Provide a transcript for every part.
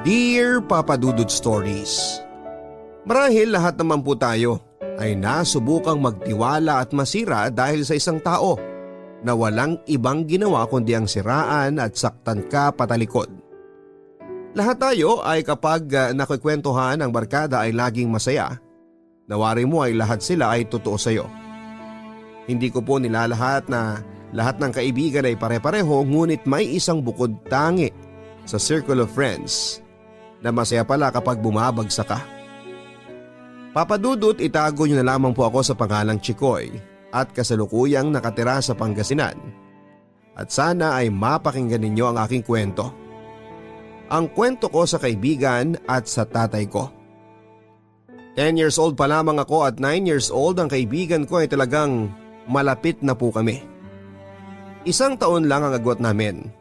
Dear Papa Dudut Stories, marahil lahat naman po tayo ay nasubukang magtiwala at masira dahil sa isang tao na walang ibang ginawa kundi ang siraan at saktan ka patalikod. Lahat tayo ay kapag nakikwentuhan ang barkada ay laging masaya. Nawari mo ay lahat sila ay totoo sa iyo. Hindi ko po nilalahat na lahat ng kaibigan ay pare-pareho, ngunit may isang bukod tangi sa circle of friends na masaya pala kapag bumabagsak ka. Papa Dudut, itago niyo na lamang po ako sa pangalang Chikoy at kasalukuyang nakatira sa Pangasinan. At sana ay mapakinggan ninyo ang aking kwento. Ang kwento ko sa kaibigan at sa tatay ko. 10 years old pa lamang ako at 9 years old ang kaibigan ko ay talagang malapit na po kami. Isang taon lang ang agwat namin.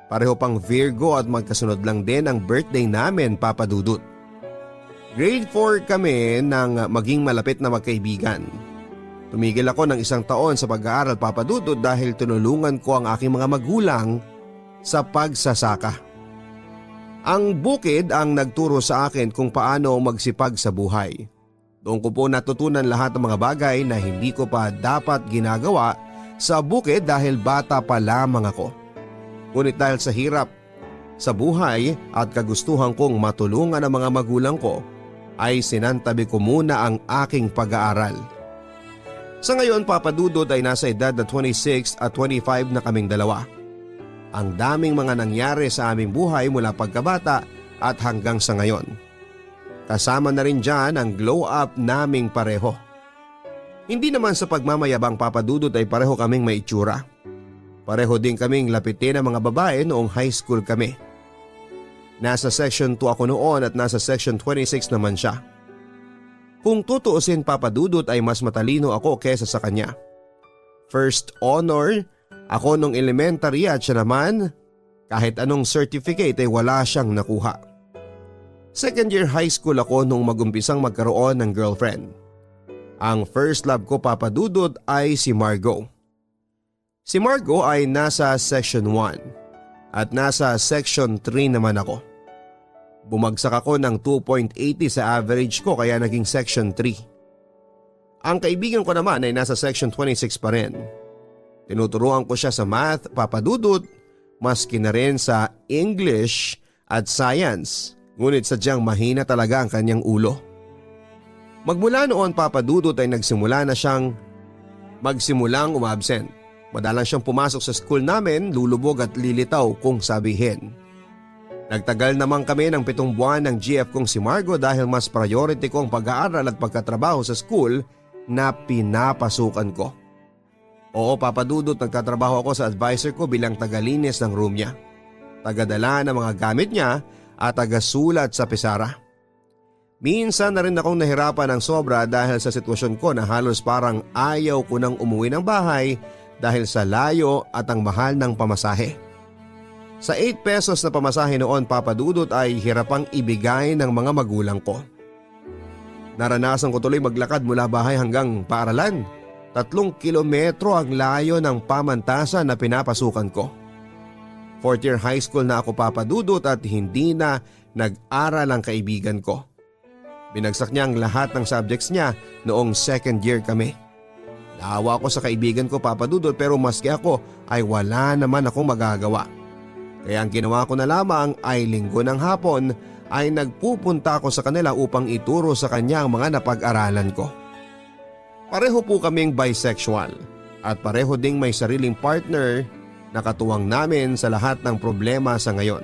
Pareho pang Virgo at magkasunod lang din ang birthday namin, Papa Dudut. Grade 4 kami nang maging malapit na magkaibigan. Tumigil ako ng isang taon sa pag-aaral, Papa Dudut, dahil tinulungan ko ang aking mga magulang sa pagsasaka. Ang bukid ang nagturo sa akin kung paano magsipag sa buhay. Doon ko po natutunan lahat ng mga bagay na hindi ko pa dapat ginagawa sa bukid dahil bata pa lamang ako. Ngunit dahil sa hirap sa buhay at kagustuhan kong matulungan ang mga magulang ko, ay sinantabi ko muna ang aking pag-aaral. Sa ngayon, Papa Dudut, ay nasa edad na 26 at 25 na kaming dalawa. Ang daming mga nangyari sa aming buhay mula pagkabata at hanggang sa ngayon. Kasama na rin dyan ang glow up naming pareho. Hindi naman sa pagmamayabang, Papa Dudut, ay pareho kaming may itsura. Pareho din kaming lapitin ng mga babae noong high school kami. Nasa section 2 ako noon at nasa section 26 naman siya. Kung tutuusin, Papa Dudut, ay mas matalino ako kesa sa kanya. First honor ako nung elementary at siya naman kahit anong certificate ay wala siyang nakuha. Second year high school ako nung magumpisang magkaroon ng girlfriend. Ang first love ko, Papa Dudut, ay si Margo. Si Margo ay nasa section 1 at nasa section 3 naman ako. Bumagsak ako ng 2.80 sa average ko kaya naging section 3. Ang kaibigan ko naman ay nasa section 26 pa rin. Tinuturuan ko siya sa math, Papa Dudut, maski na rin sa English at science, ngunit sadyang mahina talaga ang kanyang ulo. Magmula noon, Papa Dudut, ay nagsimulang umabsent. Madalang siyang pumasok sa school namin, lulubog at lilitaw kung sabihin. Nagtagal naman kami ng 7 buwan ng GF kong si Margo dahil mas priority ko ang pag-aaral at pagkatrabaho sa school na pinapasukan ko. Oo, Papa Dudut, nagtatrabaho ako sa advisor ko bilang tagalinis ng room niya, tagadala ng mga gamit niya at tagasulat sa pisara. Minsan na rin akong nahirapan ng sobra dahil sa sitwasyon ko na halos parang ayaw ko nang umuwi ng bahay dahil sa layo at ang mahal ng pamasahe. Sa 8 pesos na pamasahe noon, Papa Dudut, ay hirapang ibigay ng mga magulang ko. Naranasan ko tuloy maglakad mula bahay hanggang paaralan. 3 kilometro ang layo ng pamantasan na pinapasukan ko. 4th year high school na ako, Papa Dudut, at hindi na nag-aral ang kaibigan ko. Binagsak niya ang lahat ng subjects niya noong 2nd year kami. Naawa ako sa kaibigan ko, Papa Dudut, pero maski ako ay wala naman akong magagawa. Kaya ang ginawa ko na lamang ay linggo ng hapon ay nagpupunta ako sa kanila upang ituro sa kanya ang mga napag-aralan ko. Pareho po kaming bisexual at pareho ding may sariling partner na katuwang namin sa lahat ng problema sa ngayon.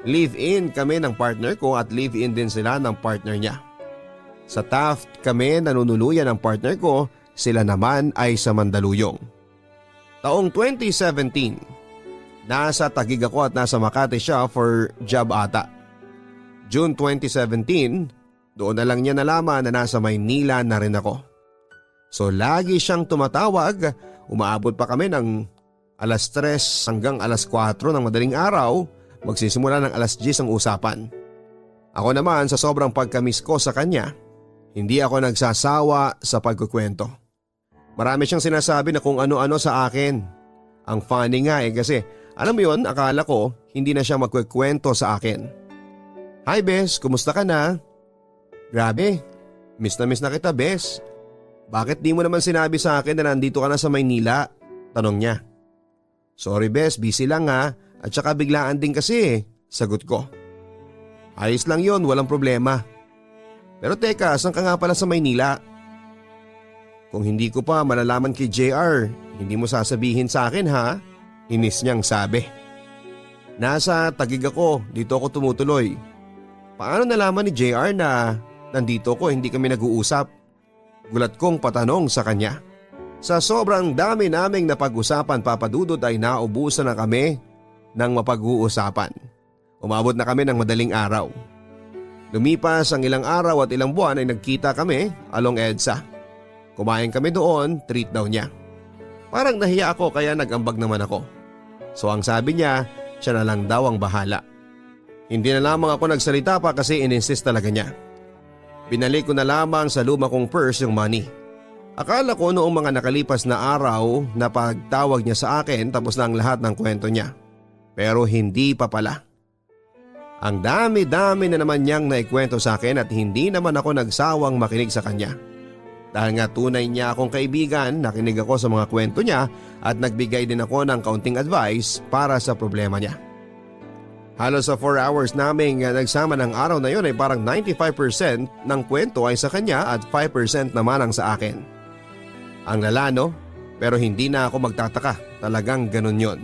Live-in kami ng partner ko at live-in din sila ng partner niya. Sa Taft kami nanunuluyan ng partner ko, sila naman ay sa Mandaluyong. Taong 2017, nasa Taguig ako at nasa Makati siya for job ata. June 2017, doon na lang niya nalaman na nasa Maynila na rin ako. So lagi siyang tumatawag, umaabot pa kami ng alas 3 hanggang alas 4 ng madaling araw, magsisimula ng alas 10 ang usapan. Ako naman sa sobrang pagkamiss ko sa kanya, hindi ako nagsasawa sa pagkukwento. Marami siyang sinasabi na kung ano-ano sa akin. Ang funny nga kasi alam mo yun, akala ko hindi na siya magkukwento sa akin. Hi Bes, kumusta ka na? Grabe, miss na kita Bes. Bakit di mo naman sinabi sa akin na nandito ka na sa Maynila? Tanong niya. Sorry Bes, busy lang ha, at saka biglaan din kasi sagot ko. Ayos lang yon, walang problema. Pero teka, saan ka nga pala sa Maynila? Kung hindi ko pa malalaman kay JR, hindi mo sasabihin sa akin ha? Inis niyang sabi. Nasa Taguig ako, dito ako tumutuloy. Paano nalaman ni JR na nandito ko, hindi kami nag-uusap? Gulat kong patanong sa kanya. Sa sobrang dami naming napag-usapan Papadudod ay naubusan na kami ng mapag-uusapan. Umabot na kami ng madaling araw. Lumipas ang ilang araw at ilang buwan ay nagkita kami along EDSA. Kumain kami doon, treat daw niya. Parang nahiya ako kaya nag-ambag naman ako. So ang sabi niya, siya na lang daw ang bahala. Hindi na lamang ako nagsalita pa kasi ininsist talaga niya. Binalik ko na lamang sa luma kong purse yung money. Akala ko noong mga nakalipas na araw na pagtawag niya sa akin tapos na ang lahat ng kwento niya. Pero hindi pa pala. Ang dami-dami na naman niyang naikwento sa akin at hindi naman ako nagsawang makinig sa kanya. Dahil nga tunay niya akong kaibigan, nakinig ako sa mga kwento niya at nagbigay din ako ng kaunting advice para sa problema niya. Halos sa 4 hours naming nagsama ng araw na yon ay parang 95% ng kwento ay sa kanya at 5% naman ang sa akin. Ang lala no? Pero hindi na ako magtataka, talagang ganun yon.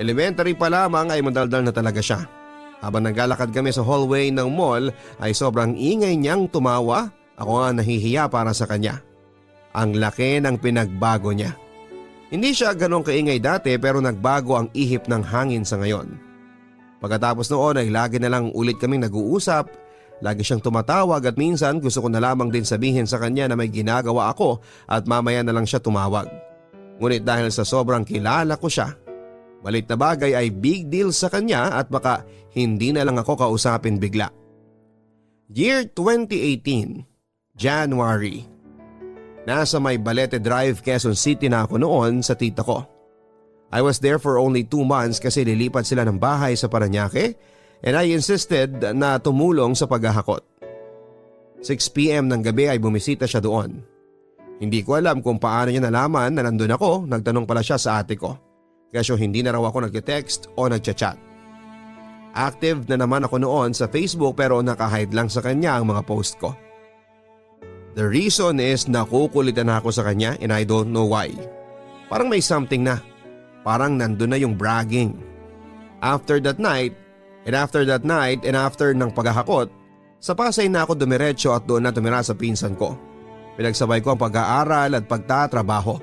Elementary pa lamang ay madaldal na talaga siya. Habang naglalakad kami sa hallway ng mall ay sobrang ingay niyang tumawa, ako nga nahihiya para sa kanya. Ang laki ng pinagbago niya. Hindi siya ganong kaingay dati pero nagbago ang ihip ng hangin sa ngayon. Pagkatapos noon ay lagi na lang ulit kaming nag-uusap, lagi siyang tumatawag at minsan gusto ko na lamang din sabihin sa kanya na may ginagawa ako at mamaya na lang siya tumawag. Ngunit dahil sa sobrang kilala ko siya, malit na bagay ay big deal sa kanya at baka hindi na lang ako kausapin bigla. Year 2018, January. Nasa may Balete Drive, Quezon City na ako noon sa tita ko. I was there for only 2 months kasi lilipat sila ng bahay sa Parañaque and I insisted na tumulong sa paghahakot. 6 p.m. ng gabi ay bumisita siya doon. Hindi ko alam kung paano niya nalaman na nandun ako, nagtanong pala siya sa ate ko. Kasi hindi na raw ako nag-text o nag-chat. Active na naman ako noon sa Facebook pero nakahide lang sa kanya ang mga post ko. The reason is nakukulitan na ako sa kanya and I don't know why. Parang may something na. Parang nandun na yung bragging. After that night and after ng paghahakot, sa Pasay na ako dumiretso at doon na tumira sa pinsan ko. Pinagsabay ko ang pag-aaral at pagtatrabaho.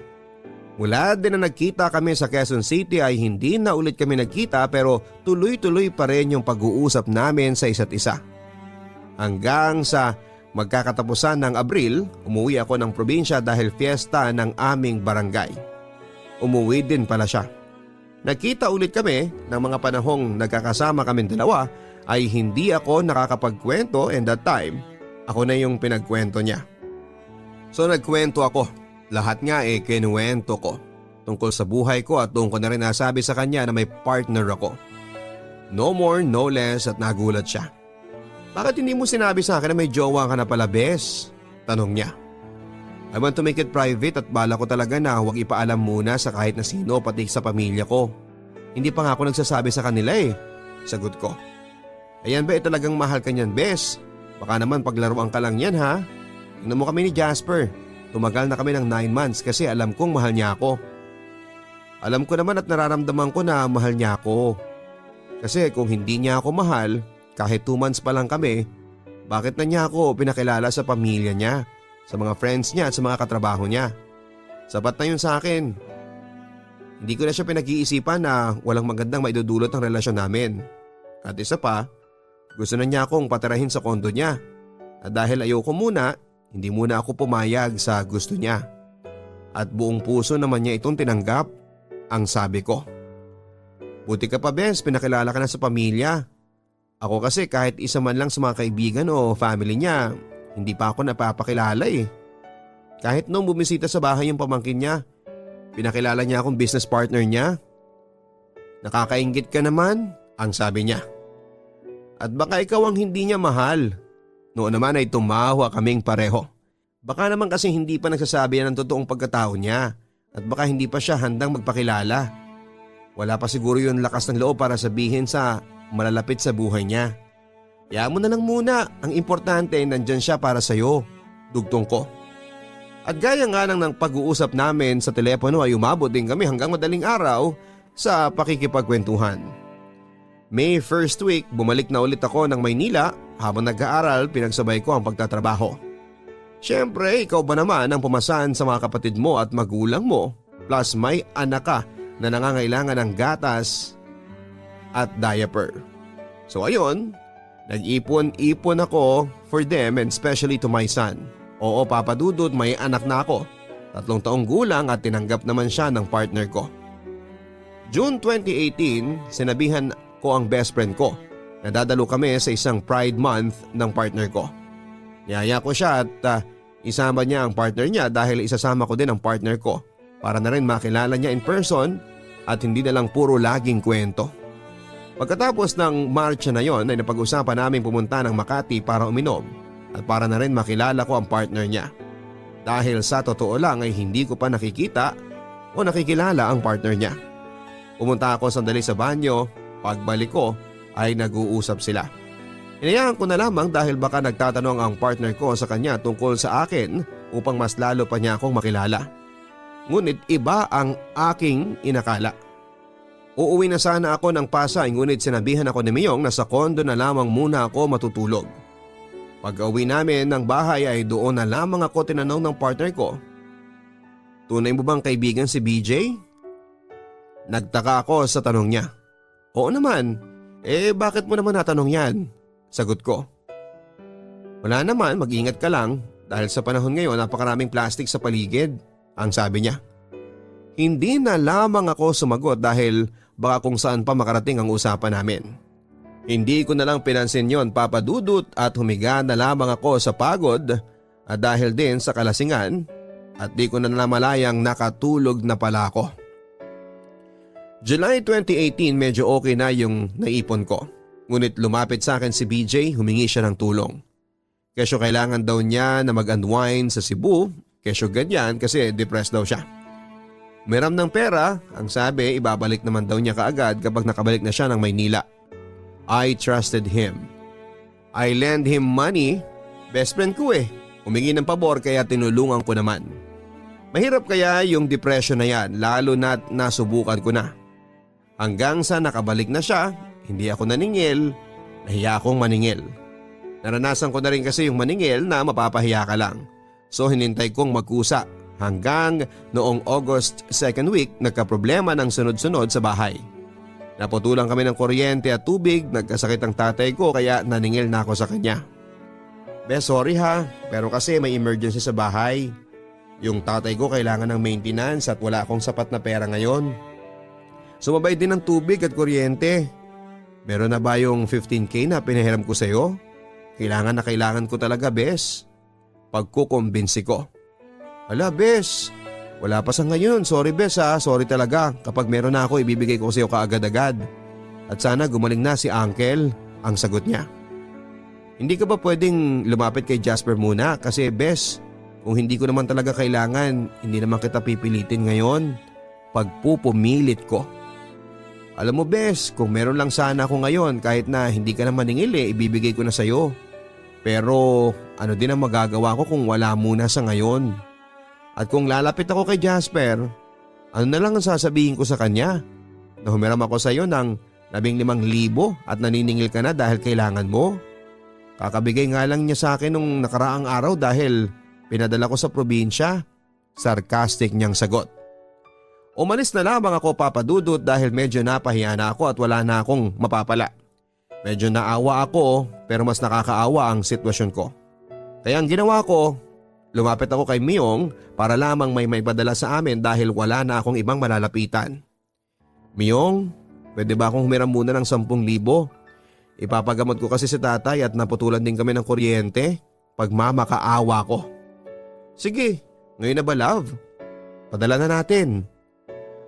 Mula din na nagkita kami sa Quezon City ay hindi na ulit kami nagkita pero tuloy-tuloy pa rin yung pag-uusap namin sa isa't isa. Hanggang sa magkakatapusan ng Abril, umuwi ako ng probinsya dahil fiesta ng aming barangay. Umuwi din pala siya. Nagkita ulit kami ng mga panahong nagkakasama kaming dalawa ay hindi ako nakakapagkwento and that time, ako na yung pinagkwento niya. So nagkwento ako. Lahat nga kinuwento ko tungkol sa buhay ko at doon ko na rin nasabi sa kanya na may partner ako. No more, no less at nagulat siya. Bakit hindi mo sinabi sa akin na may jowa ka na pala bes? Tanong niya. I want to make it private at bala ko talaga na huwag ipaalam muna sa kahit na sino pati sa pamilya ko. Hindi pa nga ako nagsasabi sa kanila Sagot ko. Ayan ba talagang mahal ka niyan bes? Baka naman paglaruan ka lang yan ha? Tingnan mo kami ni Jasper. Tumagal na kami ng 9 months kasi alam kong mahal niya ako. Alam ko naman at nararamdaman ko na mahal niya ako. Kasi kung hindi niya ako mahal, kahit 2 months pa lang kami, bakit na niya ako pinakilala sa pamilya niya, sa mga friends niya at sa mga katrabaho niya? Sapat na yun sa akin. Hindi ko na siya pinag-iisipan na walang magandang maidudulot ang relasyon namin. At isa pa, gusto na niya akong patirahin sa kondo niya. At dahil ayoko muna, hindi muna ako pumayag sa gusto niya. At buong puso naman niya itong tinanggap, ang sabi ko. Buti ka pa bes, pinakilala ka na sa pamilya. Ako kasi kahit isa man lang sa mga kaibigan o family niya, hindi pa ako napapakilala Kahit nung bumisita sa bahay yung pamangkin niya, pinakilala niya akong business partner niya. Nakakainggit ka naman, ang sabi niya. At baka ikaw ang hindi niya mahal. Noon naman ay tumawa kaming pareho. Baka naman kasi hindi pa nagsasabi ng totoong pagkatao niya at baka hindi pa siya handang magpakilala. Wala pa siguro yung lakas ng loob para sabihin sa malalapit sa buhay niya. Kaya mo na lang muna, ang importante nandyan siya para sa'yo, dugtong ko. At gaya nga ng pag-uusap namin sa telepono ay umabot din kami hanggang madaling araw sa pakikipagkwentuhan. May first week bumalik na ulit ako ng Maynila habang nag-aaral pinagsabay ko ang pagtatrabaho. Siyempre ikaw ba naman ang pumasan sa mga kapatid mo at magulang mo plus may anak ka na nangangailangan ng gatas at diaper. So ayun, nag-ipon-ipon ako for them and especially to my son. Oo Papa Dudut, may anak na ako. 3 taong gulang at tinanggap naman siya ng partner ko. June 2018, sinabihan ko ang best friend ko na dadalo kami sa isang Pride Month ng partner ko. Niyaya ko siya at isama niya ang partner niya dahil isasama ko din ang partner ko para na rin makilala niya in person at hindi na lang puro laging kwento. Pagkatapos ng marcha na yon ay napag-usapan namin pumunta ng Makati para uminom at para na rin makilala ko ang partner niya. Dahil sa totoo lang ay hindi ko pa nakikita o nakikilala ang partner niya. Pumunta ako sandali sa banyo, pagbalik ko ay nag-uusap sila. Inayaan ko na lamang dahil baka nagtatanong ang partner ko sa kanya tungkol sa akin upang mas lalo pa niya akong makilala. Ngunit iba ang aking inakala. Uuwi na sana ako ng Pasay ngunit sinabihan ako ni Miyong na sa kondo na lamang muna ako matutulog. Pag-uwi namin ng bahay ay doon na lamang ako tinanong ng partner ko. Tunay mo bang kaibigan si BJ? Nagtaka ako sa tanong niya. Oo naman, bakit mo naman natanong yan? Sagot ko. Wala naman, mag-ingat ka lang dahil sa panahon ngayon napakaraming plastic sa paligid, ang sabi niya. Hindi na lamang ako sumagot dahil baka kung saan pa makarating ang usapan namin. Hindi ko na lang pinansin yon Papa Dudut at humiga na lamang ako sa pagod at dahil din sa kalasingan at di ko na namalayang nakatulog na pala ako. July 2018 medyo okay na yung naipon ko. Ngunit lumapit sa akin si BJ, humingi siya ng tulong. Kesyo kailangan daw niya na mag-unwind sa Cebu, kesyo ganyan kasi depressed daw siya. Meram ng pera, ang sabi ibabalik naman daw niya kaagad kapag nakabalik na siya ng Maynila. I trusted him. I lend him money, best friend ko humingi ng pabor kaya tinulungan ko naman. Mahirap kaya yung depression na yan lalo na't nasubukan ko na. Hanggang sa nakabalik na siya, hindi ako naningil, nahiya akong maningil. Naranasan ko na rin kasi yung maningil na mapapahiya ka lang. So hinintay kong magkusa hanggang noong August 2nd week nagkaproblema ng sunod-sunod sa bahay. Naputulan kami ng kuryente at tubig, nagkasakit ang tatay ko kaya naningil na ako sa kanya. Sorry ha, pero kasi may emergency sa bahay. Yung tatay ko kailangan ng maintenance at wala akong sapat na pera ngayon. Sumabay din ng tubig at kuryente. Meron na ba yung 15K na pinahiram ko sa'yo? Kailangan na kailangan ko talaga, Bes. Pagkukumbinsi ko. Ala, Bes. Wala pa sa ngayon. Sorry, Bes ha. Sorry talaga. Kapag meron na ako, ibibigay ko sa'yo kaagad-agad. At sana gumaling na si Uncle, ang sagot niya. Hindi ka ba pwedeng lumapit kay Jasper muna? Kasi, Bes, kung hindi ko naman talaga kailangan, hindi naman kita pipilitin ngayon. Pagpupumilit ko. Alam mo, Bes, kung meron lang sana ako ngayon kahit na hindi ka na maningil ibibigay ko na sa'yo. Pero ano din ang magagawa ko kung wala muna sa ngayon? At kung lalapit ako kay Jasper, ano na lang ang sasabihin ko sa kanya? Na humiram ako sa'yo ng 15,000 at naniningil ka na dahil kailangan mo? Kakabigay nga lang niya sa akin nung nakaraang araw dahil pinadala ko sa probinsya. Sarcastic niyang sagot. Umalis na lamang ako Papa Dudut dahil medyo napahiya na ako at wala na akong mapapala. Medyo naawa ako pero mas nakakaawa ang sitwasyon ko. Kaya ang ginawa ko, lumapit ako kay Miyong para lamang may maipadala sa amin dahil wala na akong ibang malalapitan. Miyong, pwede ba akong humiram muna ng 10,000? Ipapagamot ko kasi si tatay at naputulan din kami ng kuryente. Pagmamakaawa ko. Sige, ngayon na ba love? Padala na natin.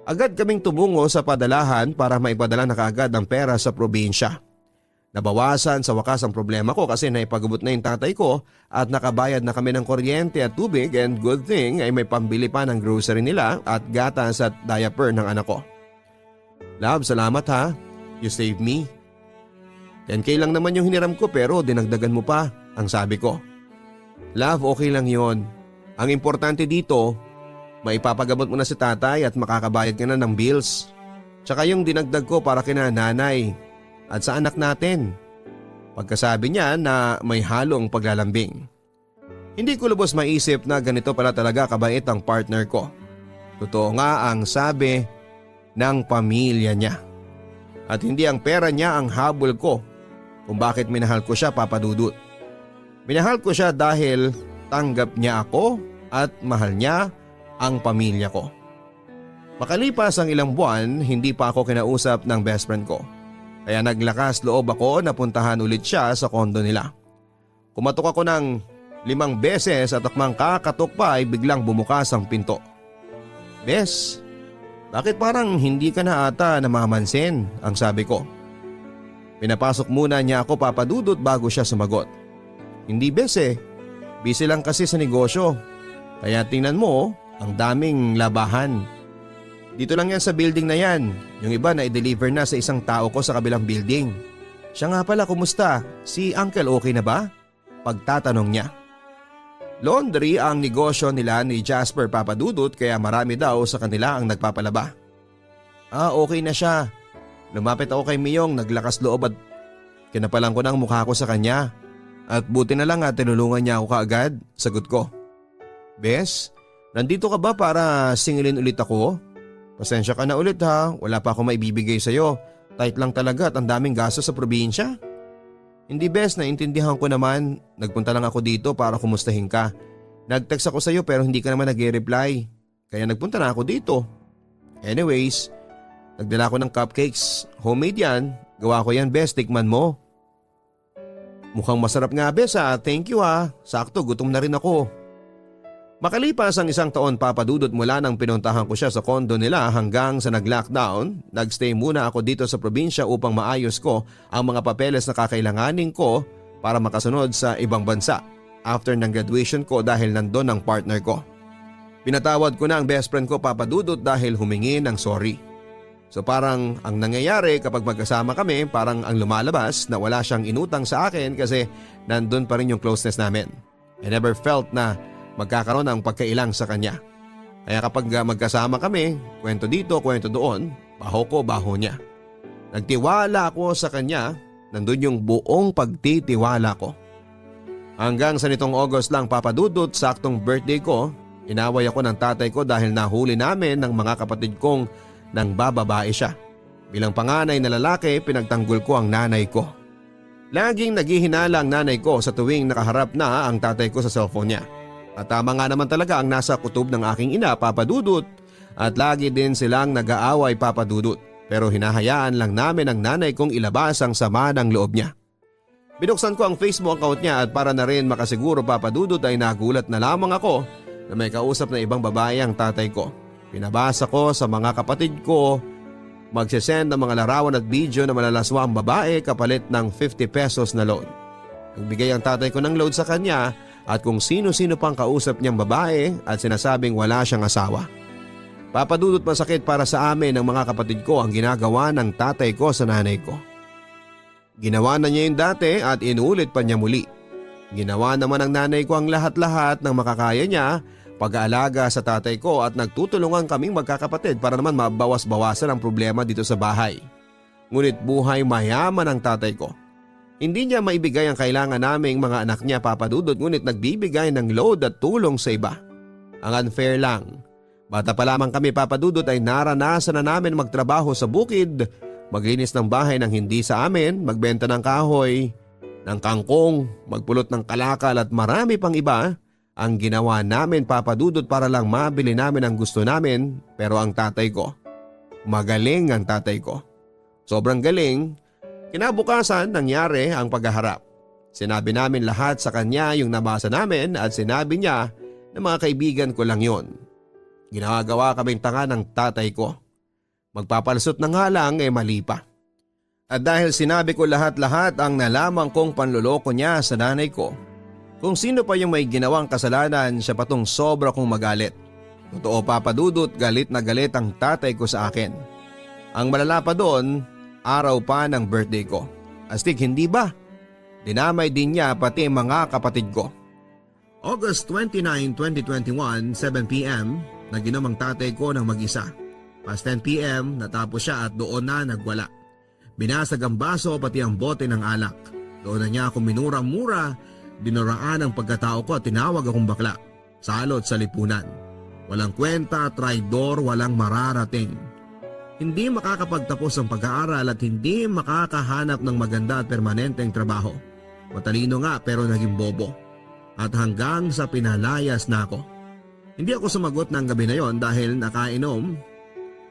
Agad kaming tumungo sa padalahan para maipadala na kaagad ang pera sa probinsya. Nabawasan sa wakas ang problema ko kasi naipagabot na yung tatay ko at nakabayad na kami ng kuryente at tubig, and good thing ay may pambili pa ng grocery nila at gatas at diaper ng anak ko. Love, salamat ha. You saved me. 10K lang naman yung hiniram ko pero dinagdagan mo pa, ang sabi ko. Love, okay lang yon. Ang importante dito, maipapagamot mo na si tatay at makakabayad ka na ng bills. Tsaka yung dinagdag ko para kina nanay at sa anak natin. Pagkasabi niya na may halong paglalambing. Hindi ko lubos maisip na ganito pala talaga kabait ang partner ko. Totoo nga ang sabi ng pamilya niya. At hindi ang pera niya ang habol ko kung bakit minahal ko siya, Papa Dudut. Minahal ko siya dahil tanggap niya ako at mahal niya ang pamilya ko. Makalipas ang ilang buwan, hindi pa ako kinausap ng best friend ko. Kaya naglakas loob ako na puntahan ulit siya sa kondo nila. Kumatok ako ng 5 beses at akmang kakatok pa ay biglang bumukas ang pinto. Bes, bakit parang hindi ka na ata namamansin, ang sabi ko. Pinapasok muna niya ako, Papa Dudut, bago siya sumagot. Hindi bes busy lang kasi sa negosyo. Kaya tingnan mo, ang daming labahan. Dito lang yan sa building na yan. Yung iba na i-deliver na sa isang tao ko sa kabilang building. Siya nga pala, kumusta? Si Uncle okay na ba? Pagtatanong niya. Laundry ang negosyo nila ni Jasper, Papa Dudut, kaya marami daw sa kanila ang nagpapalaba. Okay na siya. Lumapit ako kay Miyong, naglakas loob at kinapalan ko ng mukha ko sa kanya. At buti na lang tinulungan niya ako kaagad, sagot ko. Bes, nandito ka ba para singilin ulit ako? Pasensya ka na ulit ha, wala pa ako maibibigay sa'yo. Tight lang talaga at ang daming gasto sa probinsya. Hindi bes, naintindihan ko naman. Nagpunta lang ako dito para kumustahin ka. Nag-text ako sa'yo pero hindi ka naman nag-reply. Kaya nagpunta na ako dito. Anyways, nagdala ko ng cupcakes. Homemade yan. Gawa ko yan bes, tikman mo. Mukhang masarap nga bes ha, thank you ha. Sakto, gutom na rin ako. Makalipas ang 1 taon, Papa Dudut, mula nang pinuntahan ko siya sa kondo nila hanggang sa nag-lockdown, nagstay muna ako dito sa probinsya upang maayos ko ang mga papeles na kakailanganin ko para makasunod sa ibang bansa after ng graduation ko dahil nandun ang partner ko. Pinatawad ko na ang best friend ko, Papa Dudut, dahil humingi ng sorry. So parang ang nangyayari kapag magkasama kami, parang ang lumalabas na wala siyang inutang sa akin kasi nandun pa rin yung closeness namin. I never felt na magkakaroon ng pagkailang sa kanya. Kaya kapag magkasama kami, kwento dito, kwento doon, baho ko, baho niya. Nagtiwala ako sa kanya, nandun yung buong pagtitiwala ko. Hanggang sa nitong August lang, Papa Dudut, saktong birthday ko, inaway ako ng tatay ko dahil nahuli namin ng mga kapatid kong nang bababae siya. Bilang panganay na lalaki, pinagtanggol ko ang nanay ko. Laging naghihinala ang nanay ko sa tuwing nakaharap na ang tatay ko sa cellphone niya. At tama nga naman talaga ang nasa kutob ng aking ina, Papa Dudut, at lagi din silang nag-aaway, Papa Dudut, pero hinahayaan lang namin ang nanay kong ilabas ang sama ng loob niya. Binuksan ko ang Facebook account niya at para na rin makasiguro, Papa Dudut, ay nagulat na lamang ako na may kausap na ibang babae ang tatay ko. Pinabasa ko sa mga kapatid ko, magsisend ng mga larawan at video na malalaswa ang babae kapalit ng 50 pesos na loan. Nagbigay ang tatay ko ng load sa kanya at kung sino-sino pang kausap niyang babae at sinasabing wala siyang asawa. Papa Dudut, masakit para sa amin ng mga kapatid ko ang ginagawa ng tatay ko sa nanay ko. Ginawa na niya yung dati at inulit pa niya muli. Ginawa naman ng nanay ko ang lahat-lahat ng makakaya niya, pag-aalaga sa tatay ko at nagtutulungan kaming magkakapatid para naman mabawas-bawasan ang problema dito sa bahay. Ngunit buhay mayaman ang tatay ko. Hindi niya maibigay ang kailangan naming mga anak niya, Papa Dudut, ngunit nagbibigay ng load at tulong sa iba. Ang unfair lang. Bata pa lamang kami, Papa Dudut, ay naranasan na namin magtrabaho sa bukid, maglinis ng bahay ng hindi sa amin, magbenta ng kahoy, ng kangkong, magpulot ng kalakal at marami pang iba. Ang ginawa namin, Papa Dudut, para lang mabili namin ang gusto namin, pero ang tatay ko, magaling ang tatay ko. Sobrang galing. Kinabukasan, nangyari ang paghaharap. Sinabi namin lahat sa kanya yung nabasa namin at sinabi niya na mga kaibigan ko lang yon. Ginagawa kaming tanga ng tatay ko. Magpapalsot na nga lang mali pa. At dahil sinabi ko lahat-lahat ang nalaman kong panloloko niya sa nanay ko, kung sino pa yung may ginawang kasalanan, siya patong sobra kong magalit. Totoo Papa Dudut, galit na galit ang tatay ko sa akin. Ang malala pa doon, araw pa ng birthday ko. Astig, hindi ba? Dinamay din niya pati mga kapatid ko. August 29, 2021, 7pm, naginom ang tatay ko ng mag-isa. Past 10pm, natapos siya at doon na nagwala. Binasag ang baso pati ang bote ng alak. Doon na niya ako minura-mura, dinuraan ang pagkatao ko at tinawag akong bakla. Salot sa lipunan. Walang kwenta, traidor, walang mararating. Hindi makakapagtapos ang pag-aaral at hindi makakahanap ng maganda at permanenteng trabaho. Matalino nga pero naging bobo. At hanggang sa pinalayas na ako. Hindi ako sumagot ng gabi na yon dahil nakainom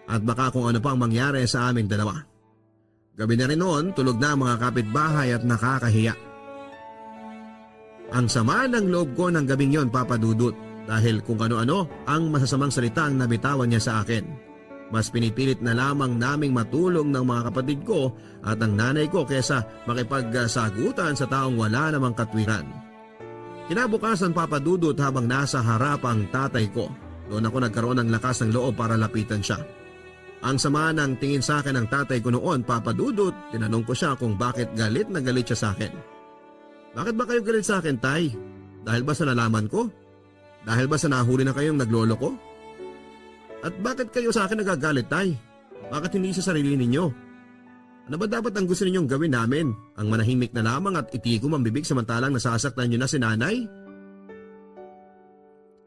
at baka kung ano pang mangyari sa aming dalawa. Gabi na rin noon, tulog na ang mga kapitbahay at nakakahiya. Ang sama ng loob ko ng gabing yon, Papa Dudut, dahil kung ano-ano ang masasamang salita ang nabitawan niya sa akin. Mas pinipilit na lamang naming matulong ng mga kapatid ko at ang nanay ko kesa makipagsagutan sa taong wala namang katwiran. Kinabukasan, Papa Dudut, habang nasa harap ang tatay ko, doon ako nagkaroon ng lakas ng loob para lapitan siya. Ang sama ng tingin sa akin ng tatay ko noon, Papa Dudut, tinanong ko siya kung bakit galit na galit siya sa akin. Bakit ba kayo galit sa akin, Tay? Dahil ba sa nalaman ko? Dahil ba sa nahuli na kayong naglolo ko? At bakit kayo sa akin nagagalit, Tay? Bakit hindi sa sarili ninyo? Ano ba dapat ang gusto ninyong gawin namin? Ang manahimik na lamang at itikom ang bibig samantalang nasasaktan nyo na si nanay?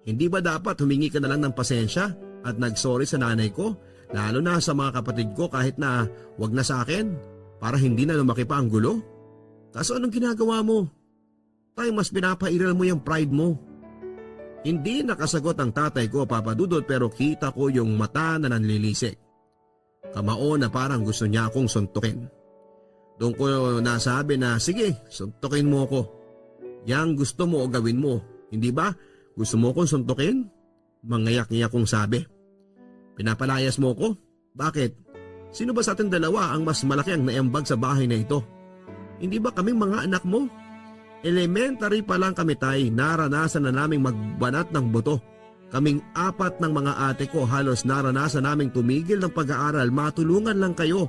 Hindi ba dapat humingi ka na lang ng pasensya at nagsorry sa nanay ko? Lalo na sa mga kapatid ko kahit na wag na sa akin para hindi na lumaki pa ang gulo? Kaso anong ginagawa mo? Tay, mas pinapairal mo yung pride mo. Hindi nakasagot ang tatay ko, Papa Dudut, pero kita ko yung mata na nanlilisik. Kamao na parang gusto niya akong suntukin. Doon ko nasabi na sige, suntukin mo ko. Yang gusto mo o gawin mo, hindi ba? Gusto mo akong suntukin? Mangayak-ngayak kong sabi. Pinapalayas mo ko? Bakit? Sino ba sa ating dalawa ang mas malaki ang naiambag sa bahay na ito? Hindi ba kaming mga anak mo? Elementary pa lang kami, Tay, naranasan na naming magbanat ng buto. Kaming apat ng mga ate ko halos naranasan naming tumigil ng pag-aaral, matulungan lang kayo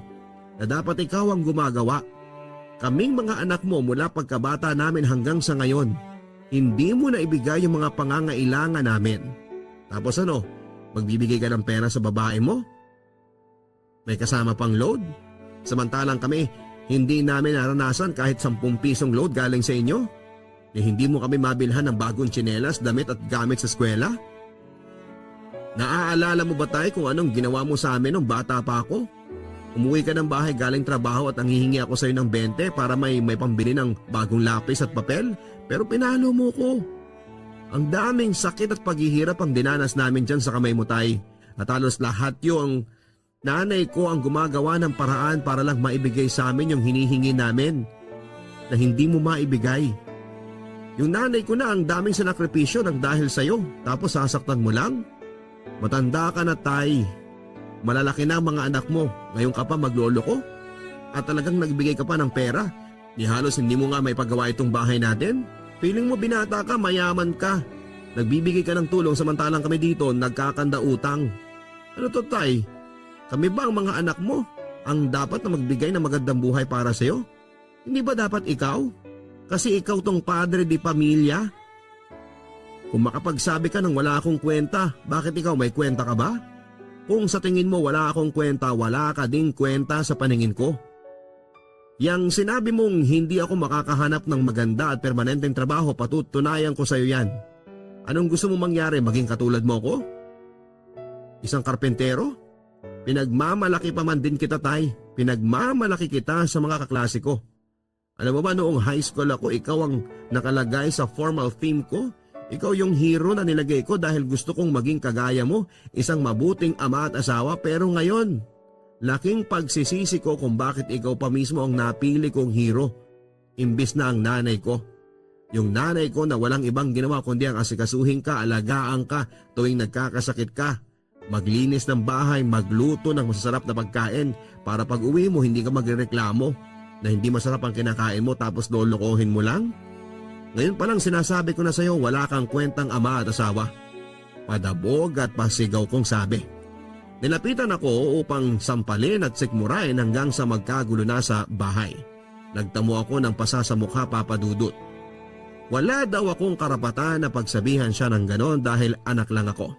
na dapat ikaw ang gumagawa. Kaming mga anak mo mula pagkabata namin hanggang sa ngayon, hindi mo na ibigay yung mga pangangailangan namin. Tapos ano, magbibigay ka ng pera sa babae mo? May kasama pang load? Samantalang kami, hindi namin naranasan kahit 10 pisong load galing sa inyo? Na hindi mo kami mabilhan ng bagong tsinelas, damit at gamit sa eskwela? Naaalala mo ba, Tay, kung anong ginawa mo sa amin nung bata pa ako? Umuwi ka ng bahay galing trabaho at nanghihingi ako sa iyo ng 20 para may pambili ng bagong lapis at papel, pero pinalo mo ko. Ang daming sakit at paghihirap ang dinanas namin dyan sa kamay mo, Tay. At halos lahat yung nanay ko ang gumagawa ng paraan para lang maibigay sa amin yung hinihingi namin na hindi mo maibigay. Yung nanay ko na ang daming sinakripisyo ng dahil sa'yo, tapos sasaktan mo lang? Matanda ka na, Tay. Malalaki na ang mga anak mo, ngayon ka pa maglolo ko? At talagang nagbigay ka pa ng pera? Di halos hindi mo nga may paggawa itong bahay natin? Feeling mo binata ka, mayaman ka. Nagbibigay ka ng tulong samantalang kami dito nagkakanda utang. Ano to, Tay? Kami ba ang mga anak mo ang dapat na magbigay ng magandang buhay para sa'yo? Hindi ba dapat ikaw? Kasi ikaw tong padre di pamilya? Kung makapagsabi ka ng wala akong kwenta, bakit ikaw may kwenta ka ba? Kung sa tingin mo wala akong kwenta, wala ka ding kwenta sa paningin ko. Yang sinabi mong hindi ako makakahanap ng maganda at permanenteng trabaho, patutunayan ko sa iyo yan. Anong gusto mong mangyari, maging katulad mo ko? Isang karpentero? Pinagmamalaki pa man din kita, Tay. Pinagmamalaki kita sa mga kaklase ko. Alam mo ba, noong high school ako, ikaw ang nakalagay sa formal theme ko? Ikaw yung hero na nilagay ko dahil gusto kong maging kagaya mo, isang mabuting ama at asawa, pero ngayon, laking pagsisisi ko kung bakit ikaw pa mismo ang napili kong hero, imbis na ang nanay ko. Yung nanay ko na walang ibang ginawa kundi ang asikasuhin ka, alagaan ka tuwing nagkakasakit ka. Maglinis ng bahay, magluto ng masasarap na pagkain para pag uwi mo hindi ka magrereklamo na hindi masarap ang kinakain mo tapos lolokohin mo lang. Ngayon pa lang sinasabi ko na sa'yo wala kang kwentang ama at asawa. Padabog at pasigaw kong sabi. Nilapitan ako upang sampalin at sikmurain hanggang sa magkagulo na sa bahay. Nagtamo ako ng pasa sa mukha, Papa Dudut. Wala daw akong karapatan na pagsabihan siya ng ganon dahil anak lang ako.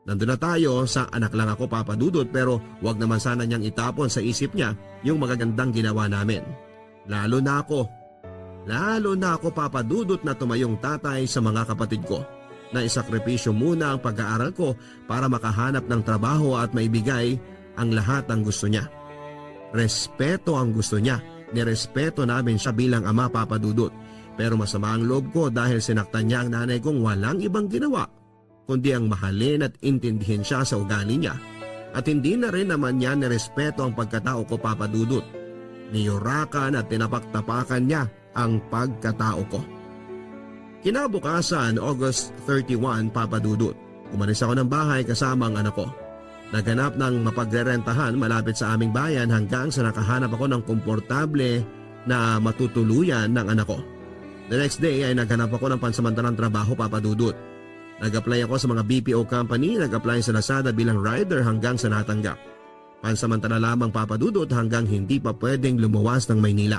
Nandun na tayo sa anak lang ako, Papa Dudut, pero wag naman sana niyang itapon sa isip niya yung magagandang ginawa namin. Lalo na ako, Papa Dudut, na tumayong tatay sa mga kapatid ko. Na isakripisyo muna ang pag-aaral ko para makahanap ng trabaho at maibigay ang lahat ng gusto niya. Respeto ang gusto niya. Nirespeto namin siya bilang ama, Papa Dudut. Pero masama ang loob ko dahil sinaktan niya ang nanay kong walang ibang ginawa kundi ang mahalin at intindihin siya sa ugali niya. At hindi na rin naman niya nirespeto ang pagkatao ko, Papa Dudut. Niyurakan at tinapaktapakan niya ang pagkatao ko. Kinabukasan, August 31, Papa Dudut, umalis ako ng bahay kasama ang anak ko. Naghanap ng mapagrerentahan malapit sa aming bayan hanggang sa nakahanap ako ng komportable na matutuluyan ng anak ko. The next day ay naghanap ako ng pansamantalang trabaho, Papa Dudut. Nag-apply ako sa mga BPO company, nag-apply sa Lazada bilang rider hanggang sa natanggap. Pansamantala lamang, Papa Dudut, hanggang hindi pa pwedeng lumuwas ng Maynila.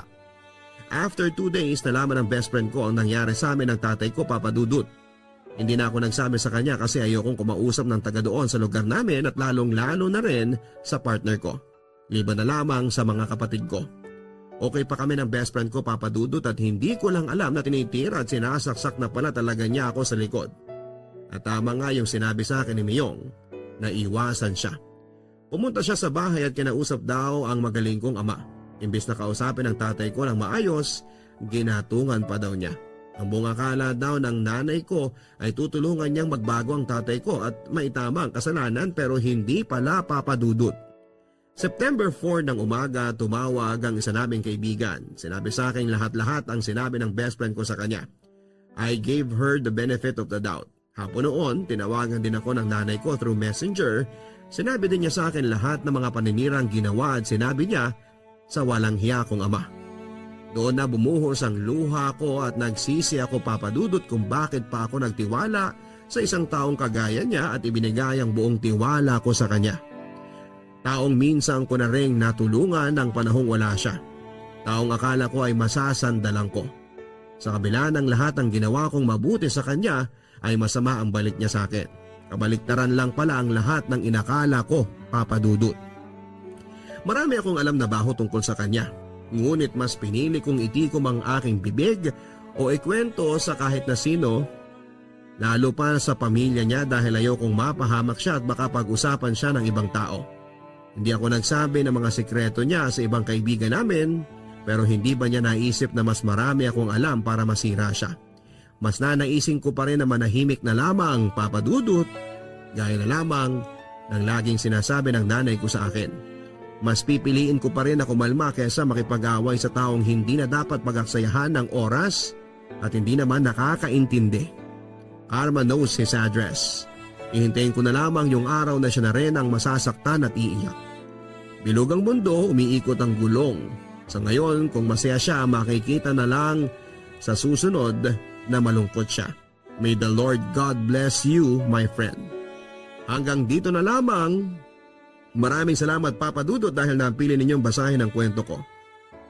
After 2 days, nalaman ng best friend ko ang nangyari sa amin ng tatay ko, Papa Dudut. Hindi na ako nagsabi sa kanya kasi ayokong kumausap ng taga doon sa lugar namin at lalong-lalo na rin sa partner ko. Liban na lamang sa mga kapatid ko. Okay pa kami ng best friend ko, Papa Dudut, at hindi ko lang alam na tinitira at sinasaksak na pala talaga niya ako sa likod. At tama nga yung sinabi sa akin ni Miyong na iwasan siya. Pumunta siya sa bahay at kinausap daw ang magaling kong ama. Imbis na kausapin ng tatay ko ng maayos, ginatungan pa daw niya. Ang buong akala daw ng nanay ko ay tutulungan niyang magbago ang tatay ko at maitama ang kasalanan, pero hindi pala, Papa Dudut. September 4 ng umaga, tumawag ang isa naming kaibigan. Sinabi sa akin lahat-lahat ang sinabi ng best friend ko sa kanya. I gave her the benefit of the doubt. Hapon noon, tinawagan din ako ng nanay ko through messenger. Sinabi din niya sa akin lahat ng mga paninirang ginawa at sinabi niya sa walang hiya kong ama. Doon na bumuhos ang luha ko at nagsisi ako, Papa Dudut, kung bakit pa ako nagtiwala sa isang taong kagaya niya at ibinigay ang buong tiwala ko sa kanya. Taong minsan ko na ring natulungan ng panahong wala siya. Taong akala ko ay masasandalan ko. Sa kabila ng lahat ng ginawa kong mabuti sa kanya, ay masama ang balik niya sa akin. Kabaliktaran lang pala ang lahat ng inakala ko, Papa Dudut. Marami akong alam na baho tungkol sa kanya. Ngunit mas pinili kong itikom ang aking bibig o ikwento sa kahit na sino, lalo pa sa pamilya niya dahil ayokong mapahamak siya at baka pag-usapan siya ng ibang tao. Hindi ako nagsabi ng mga sikreto niya sa ibang kaibigan namin, pero hindi ba niya naisip na mas marami akong alam para masira siya? Mas nanaisin ko pa rin na manahimik na lamang, Papa Dudut, gaya na lamang ng laging sinasabi ng nanay ko sa akin. Mas pipiliin ko pa rin na kumalma kaysa makipag-away sa taong hindi na dapat pag-aksayahan ng oras at hindi naman nakakaintindi. Karma knows his address. Ihintayin ko na lamang yung araw na siya na rin ang masasaktan at iiyak. Bilog ang mundo, umiikot ang gulong. Sa ngayon, kung masaya siya, makikita na lang sa susunod na malungkot siya. May the Lord God bless you, my friend. Hanggang dito na lamang. Maraming salamat, Papa Dudut, dahil napili ninyong basahin ang kwento ko.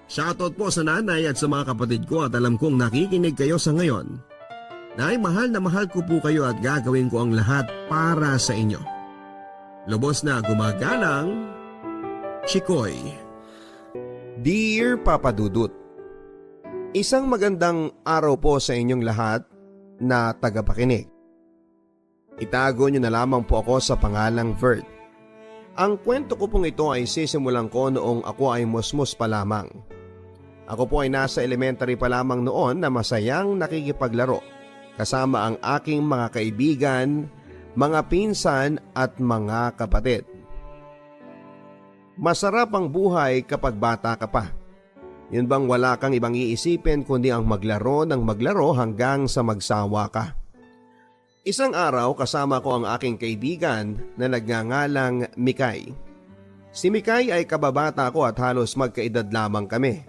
Shoutout po sa nanay at sa mga kapatid ko at alam kong nakikinig kayo sa ngayon. Nay, mahal na mahal ko po kayo at gagawin ko ang lahat para sa inyo. Lubos na gumagalang, Chikoy. Dear Papa Dudut, isang magandang araw po sa inyong lahat na tagapakinig. Itago niyo na lamang po ako sa pangalang Vert. Ang kwento ko pong ito ay sisimulan ko noong ako ay musmus pa lamang. Ako po ay nasa elementary pa lamang noon na masayang nakikipaglaro kasama ang aking mga kaibigan, mga pinsan at mga kapatid. Masarap ang buhay kapag bata ka pa. Yun bang wala kang ibang iisipin kundi ang maglaro ng maglaro hanggang sa magsawa ka. Isang araw kasama ko ang aking kaibigan na nagngangalang Mikay. Si Mikay ay kababata ko at halos magkaedad lamang kami.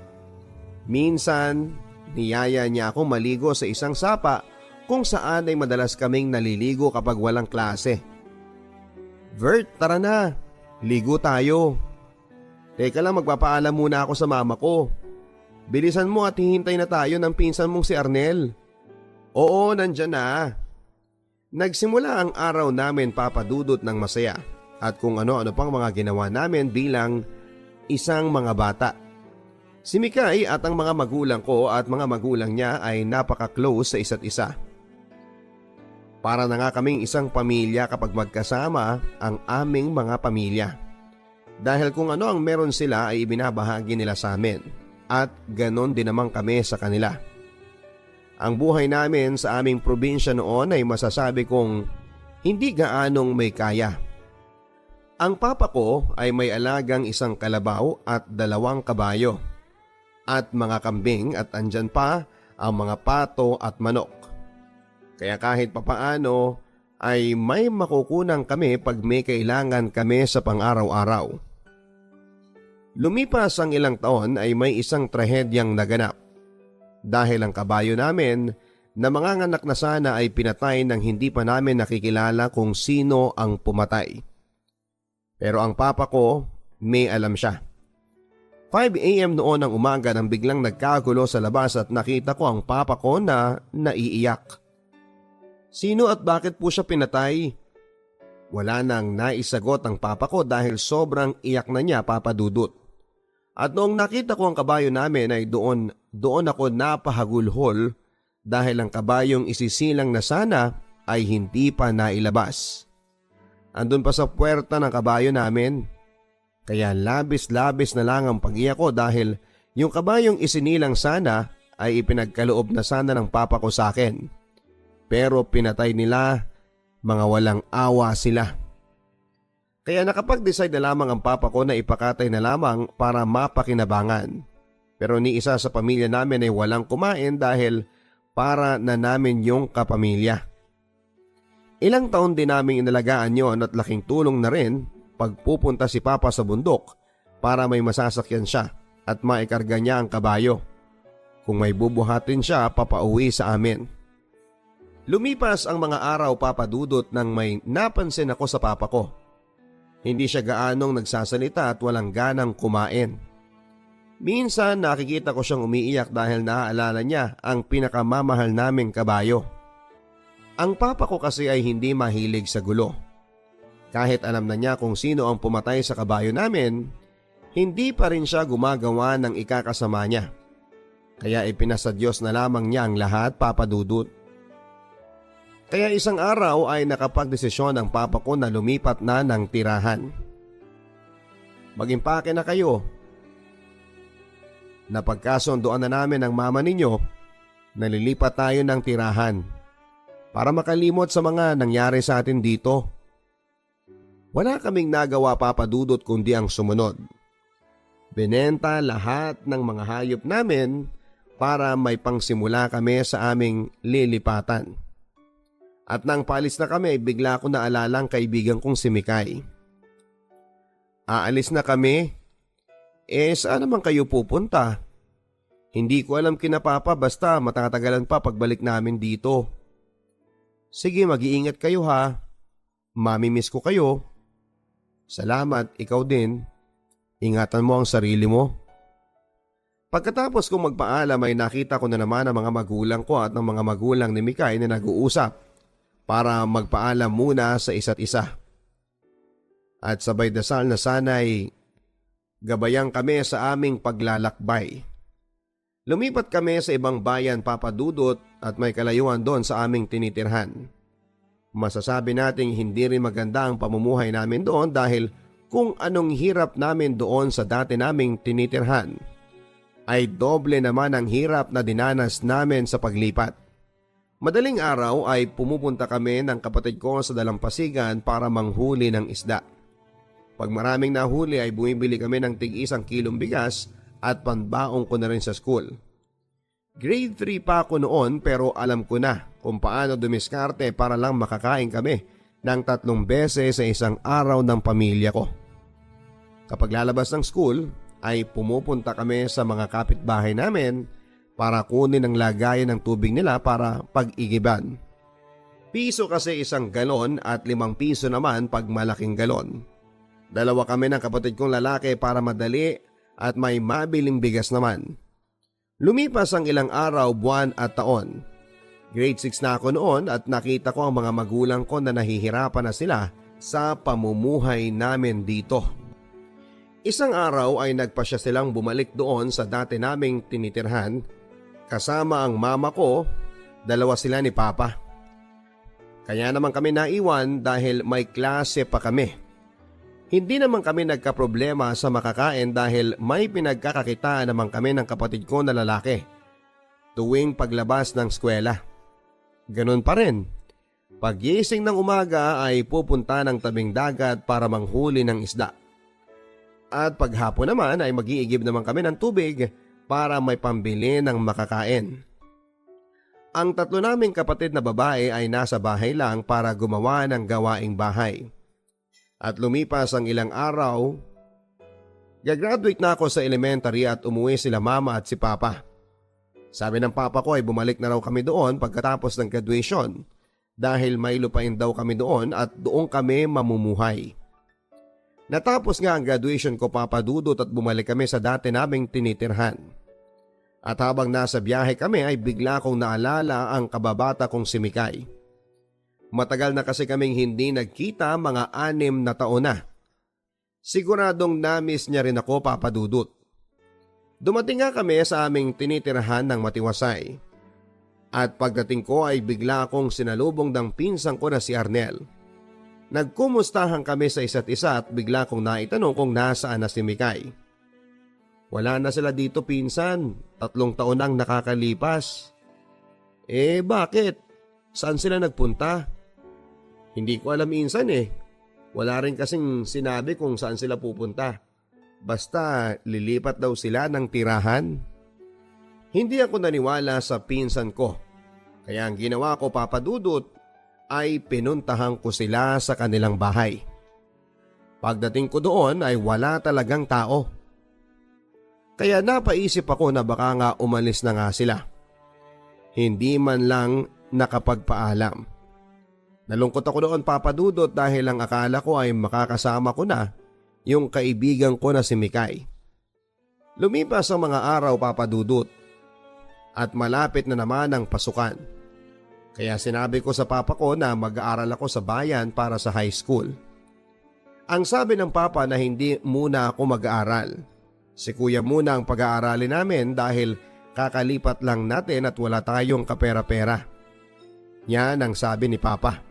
Minsan, niyaya niya akong maligo sa isang sapa kung saan ay madalas kaming naliligo kapag walang klase. "Vert, tara na. Ligo tayo." "Teka lang, magpapaalam muna ako sa mama ko. Bilisan mo at hihintay na tayo ng pinsan mong si Arnel." "Oo, nandyan na." Nagsimula ang araw namin papadudot ng masaya at kung ano-ano pang mga ginawa namin bilang isang mga bata. Si Mikay at ang mga magulang ko at mga magulang niya ay napaka-close sa isa't isa. Para na nga kaming isang pamilya kapag magkasama ang aming mga pamilya. Dahil kung ano ang meron sila ay ibinabahagi nila sa amin at ganon din naman kami sa kanila. Ang buhay namin sa aming probinsya noon ay masasabi kong hindi gaanong may kaya. Ang papa ko ay may alagang isang kalabaw at 2 kabayo at mga kambing at andyan pa ang mga pato at manok. Kaya kahit papaano ay may makukunan kami pag may kailangan kami sa pang-araw-araw. Lumipas ang ilang taon ay may isang trahedyang naganap. Dahil ang kabayo namin na manganganak na sana ay pinatay nang hindi pa namin nakikilala kung sino ang pumatay. Pero ang papa ko, may alam siya. 5 a.m. noon ng umaga nang biglang nagkagulo sa labas at nakita ko ang papa ko na naiiyak. Sino at bakit po siya pinatay? Wala nang naisagot ang papa ko dahil sobrang iyak na niya, Papa Dudut. At noong nakita ko ang kabayo namin ay doon ako napahagulhol dahil ang kabayong isisilang na sana ay hindi pa nailabas. Andun pa sa puwerta ng kabayo namin. Kaya labis-labis na lang ang pag-iyak ko dahil yung kabayong isinilang sana ay ipinagkaloob na sana ng papa ko sa akin. Pero pinatay nila, mga walang awa sila. Kaya nakapag-decide na lamang ang papa ko na ipakatay na lamang para mapakinabangan. Pero ni isa sa pamilya namin ay walang kumain dahil para na namin yung kapamilya. Ilang taon din namin inalagaan yon at laking tulong na rin pagpupunta si papa sa bundok para may masasakyan siya at maikarga niya ang kabayo. Kung may bubuhatin siya, papauwi sa amin. Lumipas ang mga araw, Papa Dudut, nang may napansin ako sa papa ko. Hindi siya gaanong nagsasalita at walang ganang kumain. Minsan nakikita ko siyang umiiyak dahil naaalala niya ang pinakamamahal naming kabayo. Ang papa ko kasi ay hindi mahilig sa gulo. Kahit alam na niya kung sino ang pumatay sa kabayo namin, hindi pa rin siya gumagawa ng ikakasama niya. Kaya ipinasa Diyos na lamang niya ang lahat, Papa Dudut. Kaya isang araw ay nakapagdesisyon ang papa ko na lumipat na ng tirahan. "Mag-impake na kayo." Napagkasunduan na namin ng mama ninyo na lilipat tayo ng tirahan para makalimot sa mga nangyari sa atin dito. Wala kaming nagawa, Papa Dudut, kundi ang sumunod. Binenta lahat ng mga hayop namin para may pangsimula kami sa aming lilipatan. At nang paalis na kami, bigla ko naalala ang kaibigan kong si Mikay. "Aalis na kami? Saan naman kayo pupunta?" "Hindi ko alam kina Papa, basta matatagalan pa pagbalik namin dito." "Sige, mag-iingat kayo ha. Mamimiss ko kayo." "Salamat, ikaw din. Ingatan mo ang sarili mo." Pagkatapos kong magpaalam ay nakita ko na naman ang mga magulang ko at ang mga magulang ni Mikay na nag-uusap para magpaalam muna sa isa't isa. At sabay dasal na sana'y gabayan kami sa aming paglalakbay. Lumipat kami sa ibang bayan, Papa Dudut, at may kalayuan doon sa aming tinitirhan. Masasabi nating hindi rin maganda ang pamumuhay namin doon dahil kung anong hirap namin doon sa dati naming tinitirhan, ay doble naman ang hirap na dinanas namin sa paglipat. Madaling araw ay pumupunta kami ng kapatid ko sa dalampasigan para manghuli ng isda. Pag maraming nahuli ay bumibili kami ng tig-1 kilong bigas at panbaong ko na rin sa school. Grade 3 pa ako noon pero alam ko na kung paano dumiskarte para lang makakain kami ng 3 beses sa isang araw ng pamilya ko. Kapag lalabas ng school ay pumupunta kami sa mga kapitbahay namin para kunin ang lagayan ng tubig nila para pag-igiban. Piso kasi isang galon at 5 piso naman pag malaking galon. 2 kami ng kapatid kong lalaki para madali at may mabiling bigas naman. Lumipas ang ilang araw, buwan at taon. Grade 6 na ako noon at nakita ko ang mga magulang ko na nahihirapan na sila sa pamumuhay namin dito. Isang araw ay nagpasya silang bumalik doon sa dati naming tinitirhan kasama ang mama ko, 2 sila ni Papa. Kaya naman kami naiwan dahil may klase pa kami. Hindi naman kami nagkaproblema sa makakain dahil may pinagkakakitaan naman kami ng kapatid ko na lalaki tuwing paglabas ng eskwela. Ganun pa rin. Paggising ng umaga ay pupunta ng tabing dagat para manghuli ng isda. At paghapon naman ay mag-iigib naman kami ng tubig para may pambili ng makakain. Ang 3 naming kapatid na babae ay nasa bahay lang para gumawa ng gawaing bahay. At lumipas ang ilang araw, gagraduate na ako sa elementary at umuwi sila mama at si Papa. Sabi ng Papa ko ay bumalik na raw kami doon pagkatapos ng graduation dahil may lupain daw kami doon at doon kami mamumuhay. Natapos nga ang graduation ko, Papa Dudut, at bumalik kami sa dati naming tinitirhan. At habang nasa biyahe kami ay bigla kong naalala ang kababata kong si Mikay. Matagal na kasi kaming hindi nagkita, mga 6 na taon na. Siguradong na-miss niya rin ako, Papa Dudut. Dumating nga kami sa aming tinitirhan ng Matiwasay. At pagdating ko ay bigla akong sinalubong ng pinsang ko na si Arnel. Nagkumustahan kami sa isa't isa at bigla kong naitanong kung nasaan na si Mikay. Wala na sila dito, pinsan. 3 taon nang nakakalipas. Bakit? Saan sila nagpunta? Hindi ko alam, insan eh. Wala rin kasing sinabi kung saan sila pupunta. Basta lilipat daw sila ng tirahan. Hindi ako naniwala sa pinsan ko. Kaya ang ginawa ko, Papa Dudut, ay pinuntahan ko sila sa kanilang bahay. Pagdating ko doon ay wala talagang tao. Kaya napaisip ako na baka nga umalis na nga sila. Hindi man lang nakapagpaalam. Nalungkot ako doon, Papa Dudut, dahil ang akala ko ay makakasama ko na yung kaibigan ko na si Mikay. Lumipas ang mga araw, Papa Dudut, at malapit na naman ang pasukan. Kaya sinabi ko sa papa ko na mag-aaral ako sa bayan para sa high school. Ang sabi ng papa na hindi muna ako mag-aaral. Si kuya muna ang pag-aaralin namin dahil kakalipat lang natin at wala tayong kapera-pera. Yan ang sabi ni Papa.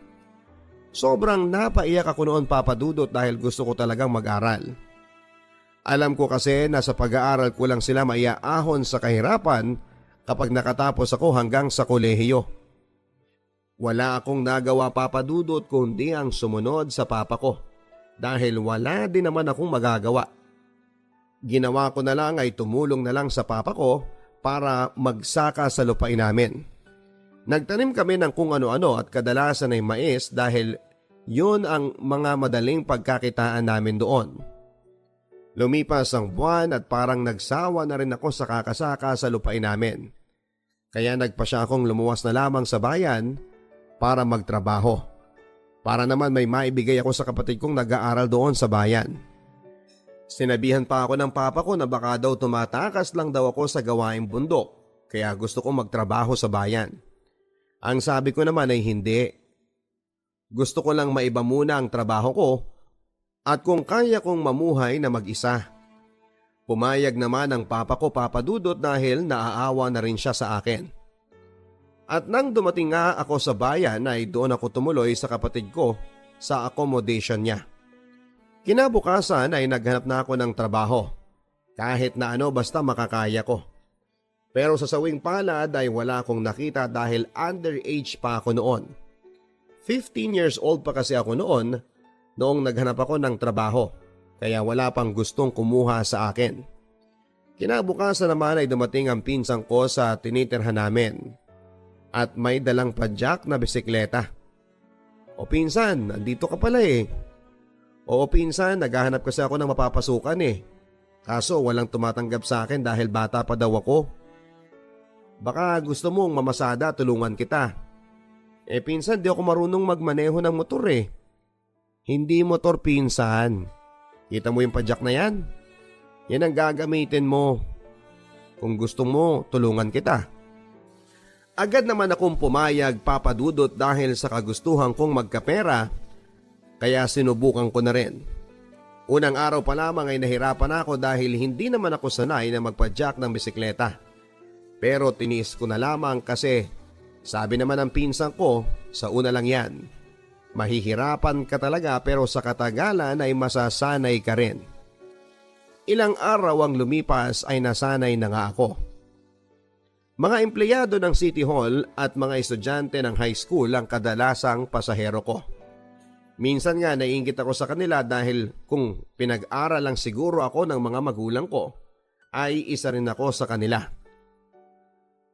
Sobrang napaiyak ako noon, Papa Dudut, dahil gusto ko talagang mag-aral. Alam ko kasi na sa pag-aaral ko lang sila maiaahon sa kahirapan kapag nakatapos ako hanggang sa kolehiyo. Wala akong nagawa, Papa Dudut, kundi ang sumunod sa papa ko dahil wala din naman akong magagawa. Ginawa ko na lang ay tumulong na lang sa papa ko para magsaka sa lupain namin. Nagtanim kami ng kung ano-ano at kadalasan ay mais dahil yun ang mga madaling pagkakitaan namin doon. Lumipas ang buwan at parang nagsawa na rin ako sa kakasaka sa lupain namin. Kaya nagpasya akong lumuwas na lamang sa bayan para magtrabaho. Para naman may maibigay ako sa kapatid kong nag-aaral doon sa bayan. Sinabihan pa ako ng papa ko na baka daw tumatakas lang daw ako sa gawaing bundok, kaya gusto ko magtrabaho sa bayan. Ang sabi ko naman ay hindi. Gusto ko lang maiba muna ang trabaho ko at kung kaya kong mamuhay na mag-isa. Pumayag naman ang papa ko, Papa Dudut, dahil naaawa na rin siya sa akin. At nang dumating nga ako sa bayan ay doon ako tumuloy sa kapatid ko sa accommodation niya. Kinabukasan ay naghanap na ako ng trabaho. Kahit na ano basta makakaya ko. Pero sa sawing palad ay wala akong nakita dahil underage pa ako noon. 15 years old pa kasi ako noong naghanap ako ng trabaho. Kaya wala pang gustong kumuha sa akin. Kinabukasan naman ay dumating ang pinsang ko sa tinitirhan namin. at may dalang padyak na bisikleta. O pinsan, nandito ka pala eh. Oo pinsan, naghahanap kasi ako ng mapapasukan eh. Kaso walang tumatanggap sa akin dahil bata pa daw ako. Baka gusto mong mamasada, tulungan kita. Eh pinsan, di ako marunong magmaneho ng motor eh. Hindi motor pinsan. Kita mo yung padyak na yan? Yan ang gagamitin mo. Kung gusto mo, tulungan kita. Agad naman akong pumayag, Papa Dudut, dahil sa kagustuhan kong magkapera, kaya sinubukan ko na rin. Unang araw pa lamang ay nahirapan ako dahil hindi naman ako sanay na magpadyak ng bisikleta. Pero tiniis ko na lamang kasi sabi naman ng pinsan ko, sa una lang yan. Mahihirapan ka talaga pero sa katagalan ay masasanay ka rin. Ilang araw ang lumipas ay nasanay na nga ako. Mga empleyado ng City Hall at mga estudyante ng high school ang kadalasang pasahero ko. Minsan nga naiinggit ako sa kanila dahil kung pinag-aral lang siguro ako ng mga magulang ko, ay isa rin ako sa kanila.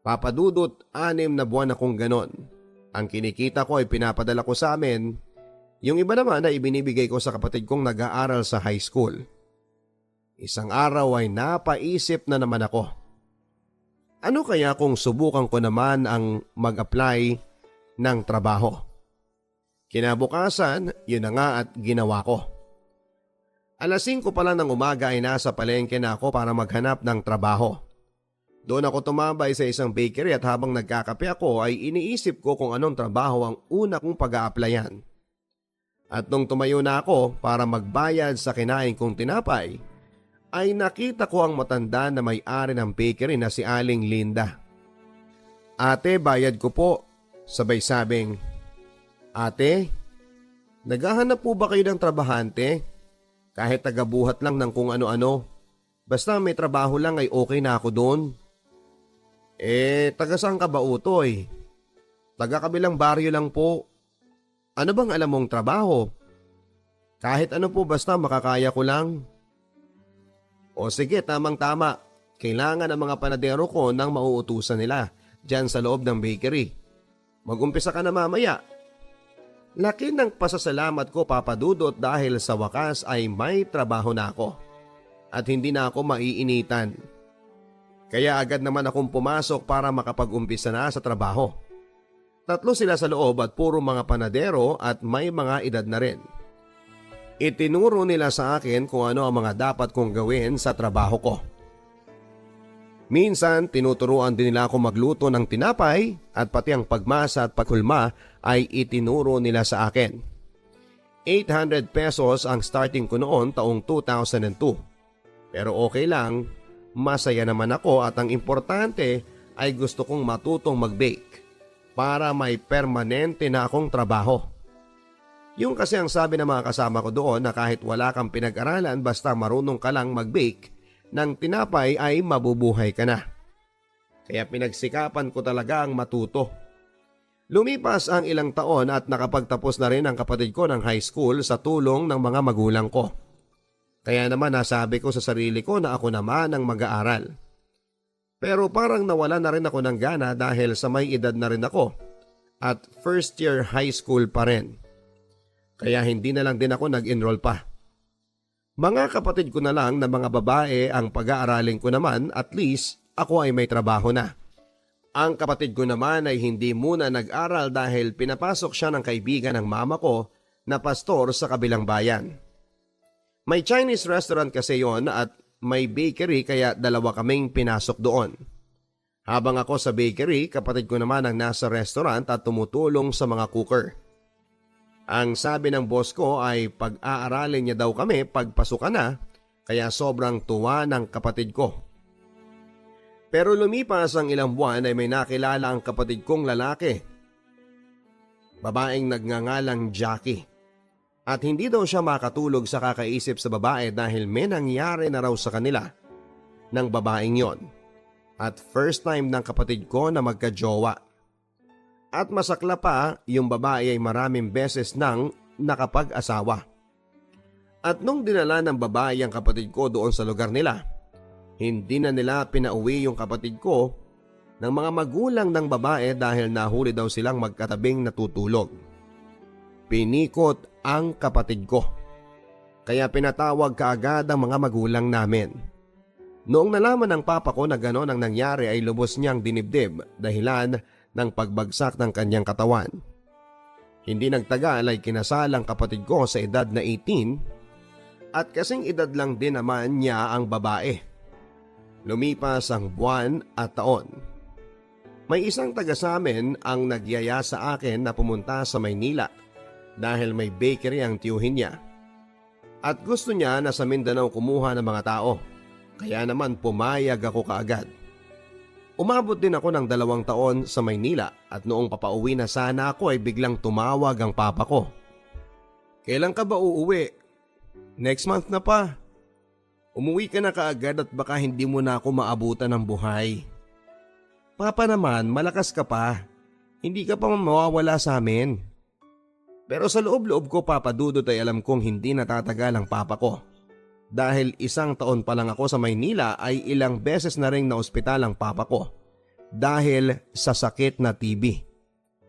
Papa Dudut, 6 na buwan akong ganon. Ang kinikita ko ay pinapadala ko sa amin, yung iba naman ay ibinibigay ko sa kapatid kong nag-aaral sa high school. Isang araw ay napaisip na naman ako. Ano kaya kung subukan ko naman ang mag-apply ng trabaho? Kinabukasan, yun na nga at ginawa ko. Alas 5 pa lang ng umaga ay nasa palengke na ako para maghanap ng trabaho. Doon ako tumambay sa isang bakery at habang nagkakape ako ay iniisip ko kung anong trabaho ang una kong pag-a-applyan. At nung tumayo na ako para magbayad sa kinain kong tinapay, ay nakita ko ang matanda na may-ari ng bakery na si Aling Linda. Ate, bayad ko po. Sabay sabing, Ate, naghahanap po ba kayo ng trabahante? Kahit tagabuhat lang ng kung ano-ano. Basta may trabaho lang ay okay na ako doon. Taga saan ka ba utoy? Taga kabilang baryo lang po. Ano bang alam mong trabaho? Kahit ano po basta makakaya ko lang. O sige, tamang-tama. Kailangan ang mga panadero ko ng mauutusan nila dyan sa loob ng bakery. Mag-umpisa ka na mamaya. Laki ng pasasalamat ko, Papa Dudut, dahil sa wakas ay may trabaho na ako. At hindi na ako maiinitan. Kaya agad naman akong pumasok para makapag-umpisa na sa trabaho. 3 sila sa loob at puro mga panadero at may mga edad na rin. Itinuro nila sa akin kung ano ang mga dapat kong gawin sa trabaho ko. Minsan tinuturuan din nila ako magluto ng tinapay at pati ang pagmasa at paghulma ay itinuro nila sa akin. 800 pesos ang starting ko noon taong 2002. Pero okay lang, masaya naman ako at ang importante ay gusto kong matutong mag-bake para may permanente na akong trabaho. Yung kasi ang sabi ng mga kasama ko doon na kahit wala kang pinag-aralan basta marunong ka lang mag-bake ng tinapay ay mabubuhay ka na. Kaya pinagsikapan ko talaga ang matuto. Lumipas ang ilang taon at nakapagtapos na rin ang kapatid ko ng high school sa tulong ng mga magulang ko. Kaya naman nasabi ko sa sarili ko na ako naman ang mag-aaral. Pero parang nawala na rin ako ng gana dahil sa may edad na rin ako at first year high school pa rin. Kaya hindi na lang din ako nag-enroll pa. Mga kapatid ko na lang na mga babae ang pag-aaralin ko naman, at least ako ay may trabaho na. Ang kapatid ko naman ay hindi muna nag-aral dahil pinapasok siya ng kaibigan ng mama ko na pastor sa kabilang bayan. May Chinese restaurant kasi yon at may bakery kaya 2 kaming pinasok doon. Habang ako sa bakery, kapatid ko naman ang nasa restaurant at tumutulong sa mga cooker. Ang sabi ng boss ko ay pag-aaralin niya daw kami pagpasukan na, kaya sobrang tuwa ng kapatid ko. Pero lumipas ang ilang buwan ay may nakilala ang kapatid kong lalaki. Babaeng nagngangalang Jackie. At hindi daw siya makatulog sa kakaisip sa babae dahil may nangyari na raw sa kanila ng babaeng yon. At first time ng kapatid ko na magka-jowa. At masakla pa, yung babae ay maraming beses nang nakapag-asawa. At nung dinala ng babae ang kapatid ko doon sa lugar nila, hindi na nila pinauwi yung kapatid ko ng mga magulang ng babae dahil nahuli daw silang magkatabing natutulog. Pinikot ang kapatid ko. Kaya pinatawag kaagad ang mga magulang namin. Noong nalaman ng papa ko na gano'n ang nangyari ay lubos niyang dinibdib dahilan ng pagbagsak ng kanyang katawan. Hindi nagtagal ay kinasal ang kapatid ko sa edad na 18 at kasing edad lang din naman niya ang babae. Lumipas ang buwan at taon. May isang taga sa amin ang nagyaya sa akin na pumunta sa Maynila dahil may bakery ang tiyuhin niya. At gusto niya na sa Mindanao kumuha ng mga tao, kaya naman pumayag ako kaagad. Umabot din ako ng 2 taon sa Maynila at noong papauwi na sana ako ay biglang tumawag ang papa ko. Kailan ka ba uuwi? Next month na pa. Umuwi ka na kaagad at baka hindi mo na ako maabutan ng buhay. Papa naman, malakas ka pa. Hindi ka pa mawawala sa amin. Pero sa loob-loob ko, Papa Dudut, ay alam kong hindi natatagal ang papa ko. Dahil 1 taon pa lang ako sa Maynila ay ilang beses na ring naospital ang papa ko dahil sa sakit na TB.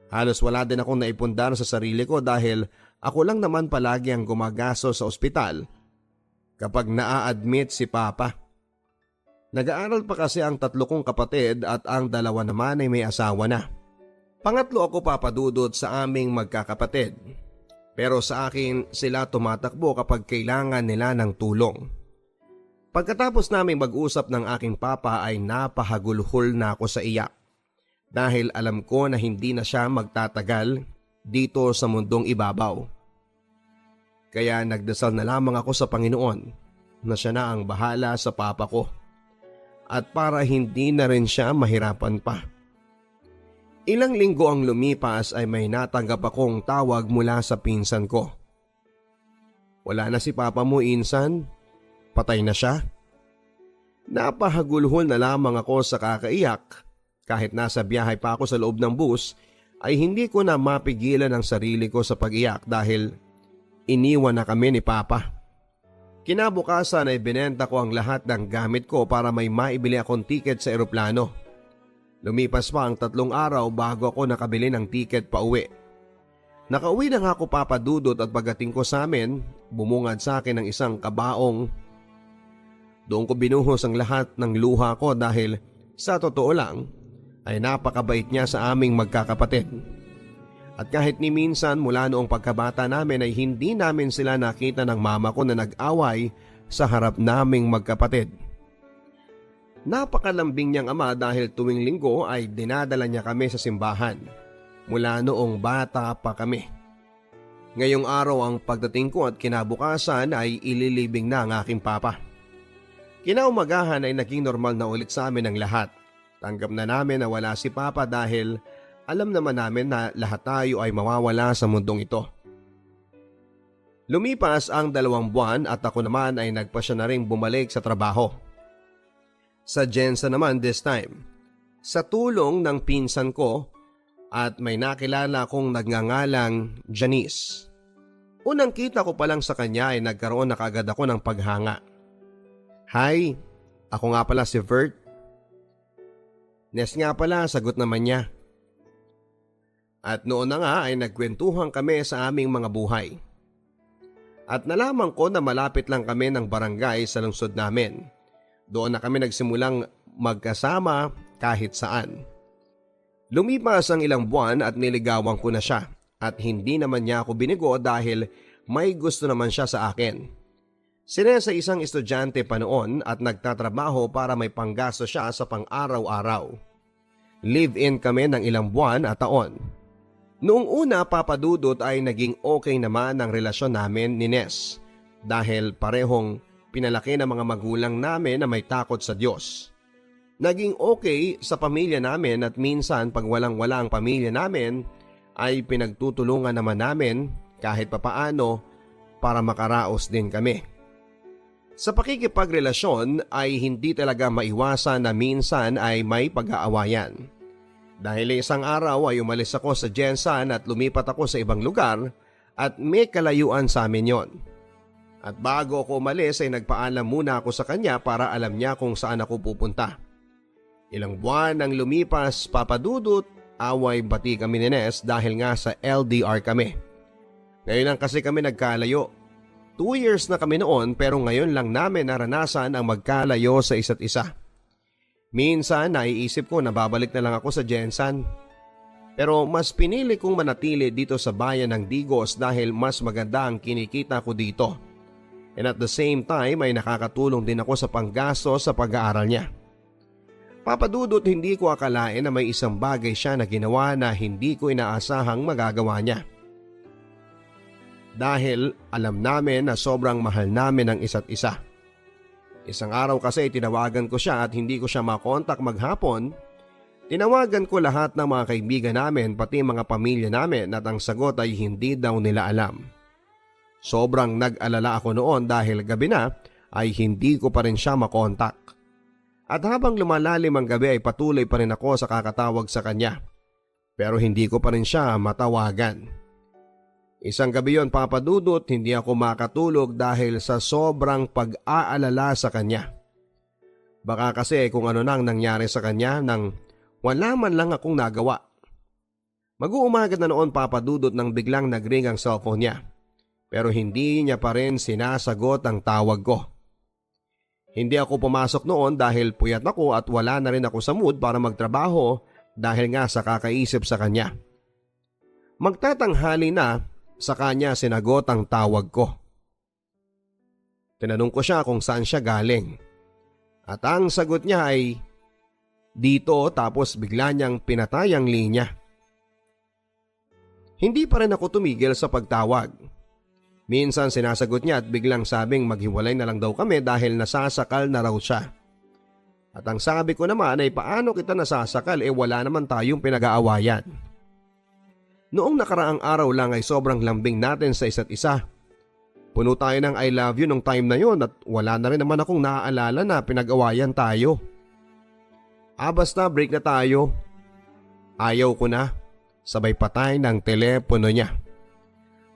Halos wala din akong naipundar sa sarili ko dahil ako lang naman palagi ang gumagaso sa ospital kapag naa-admit si papa. Nag-aaral pa kasi ang 3 kong kapatid at ang 2 naman ay may asawa na. Pangatlo ako, Papa Dudut, sa aming magkakapatid. Pero sa akin sila tumatakbo kapag kailangan nila ng tulong. Pagkatapos naming mag-usap ng aking papa ay napahagulhol na ako sa iyak. Dahil alam ko na hindi na siya magtatagal dito sa mundong ibabaw. Kaya nagdasal na lamang ako sa Panginoon na siya na ang bahala sa papa ko. At para hindi na rin siya mahirapan pa. Ilang linggo ang lumipas ay may natanggap akong tawag mula sa pinsan ko. Wala na si papa mo, insan. Patay na siya. Napahagulhol na lamang ako sa kakaiyak. Kahit nasa biyahe pa ako sa loob ng bus ay hindi ko na mapigilan ang sarili ko sa pag-iyak dahil iniwan na kami ni papa. Kinabukasan ay binenta ko ang lahat ng gamit ko para may maibili akong tiket sa eroplano. Lumipas pa ang 3 araw bago ako nakabili ng tiket pa uwi. Nakauwi na nga ako, Papa Dudut, at pagdating ko sa amin, bumungad sa akin ng isang kabaong. Doon ko binuhos ang lahat ng luha ko dahil sa totoo lang ay napakabait niya sa aming magkakapatid. At kahit ni minsan mula noong pagkabata namin ay hindi namin sila nakita ng mama ko na nag-away sa harap naming magkapatid. Napakalambing niyang ama dahil tuwing linggo ay dinadala niya kami sa simbahan mula noong bata pa kami. Ngayong araw ang pagdating ko at kinabukasan ay ililibing na ang aking papa. Kinaumagahan ay naging normal na ulit sa amin ang lahat. Tanggap na namin na wala si papa dahil alam naman namin na lahat tayo ay mawawala sa mundong ito. Lumipas ang 2 buwan at ako naman ay nagpasya na ring bumalik sa trabaho. Sa Jensa naman this time. Sa tulong ng pinsan ko at may nakilala akong nagngangalang Janice. Unang kita ko pa lang sa kanya ay nagkaroon na kaagad ako ng paghanga. Hi, ako nga pala si Vert. Nes nga pala, sagot naman niya. At noon na nga ay nagkwentuhan kami sa aming mga buhay. At nalaman ko na malapit lang kami ng barangay sa lungsod namin. Doon na kami nagsimulang magkasama kahit saan. Lumipas ang ilang buwan at niligawan ko na siya at hindi naman niya ako binigo dahil may gusto naman siya sa akin. Sila sa isang estudyante pa noon at nagtatrabaho para may panggasto siya sa pang-araw-araw. Live-in kami ng ilang buwan at taon. Noong una, Papa Dudut, ay naging okay naman ang relasyon namin ni Nes dahil parehong pinalaki ng mga magulang namin na may takot sa Diyos. Naging okay sa pamilya namin at minsan pag walang-wala ang pamilya namin ay pinagtutulungan naman namin kahit papaano para makaraos din kami. Sa pakikipagrelasyon ay hindi talaga maiwasan na minsan ay may pag-aawayan. Dahil isang araw ay umalis ako sa Jensan at lumipat ako sa ibang lugar at may kalayuan sa amin yon. At bago ako umalis ay nagpaalam muna ako sa kanya para alam niya kung saan ako pupunta. Ilang buwan ang lumipas, Papa Dudut, away bati kami ni Nes dahil nga sa LDR kami. Ngayon lang kasi kami nagkalayo. 2 years na kami noon pero ngayon lang namin naranasan ang magkalayo sa isa't isa. Minsan naiisip ko na babalik na lang ako sa Jensan. Pero mas pinili kong manatili dito sa bayan ng Digos dahil mas maganda ang kinikita ko dito. And at the same time ay nakakatulong din ako sa panggasto sa pag-aaral niya. Papa Dudut, hindi ko akalain na may isang bagay siya na ginawa na hindi ko inaasahang magagawa niya. Dahil alam namin na sobrang mahal namin ang isa't isa. Isang araw kasi tinawagan ko siya at hindi ko siya makontak maghapon. Tinawagan ko lahat ng mga kaibigan namin pati mga pamilya namin at ang sagot ay hindi daw nila alam. Sobrang nag-alala ako noon dahil gabi na ay hindi ko pa rin siya makontak. At habang lumalalim ang gabi ay patuloy pa rin ako sa kakatawag sa kanya. Pero hindi ko pa rin siya matawagan. Isang gabi yon, Papa Dudut, hindi ako makatulog dahil sa sobrang pag-aalala sa kanya. Baka kasi kung ano nang nangyari sa kanya nang wala man lang akong nagawa. Mag-uumaga na noon, Papa Dudut, nang biglang nag-ring ang cellphone niya. Pero hindi niya pa rin sinasagot ang tawag ko. Hindi ako pumasok noon dahil puyat ako at wala na rin ako sa mood para magtrabaho dahil nga sa kakaisip sa kanya. Magtatanghali na, sa kanya sinagot ang tawag ko. Tinanong ko siya kung saan siya galing. At ang sagot niya ay dito, tapos bigla niyang pinatay ang linya. Hindi pa rin ako tumigil sa pagtawag. Minsan sinasagot niya at biglang sabing maghiwalay na lang daw kami dahil nasasakal na raw siya. At ang sabi ko naman ay paano kita nasasakal, wala naman tayong pinag-aawayan. Noong nakaraang araw lang ay sobrang lambing natin sa isa't isa. Puno tayo ng I love you nung time na yon at wala na rin naman akong naaalala na pinag-awayan tayo. Basta break na tayo. Ayaw ko na. Sabay patay ng telepono niya.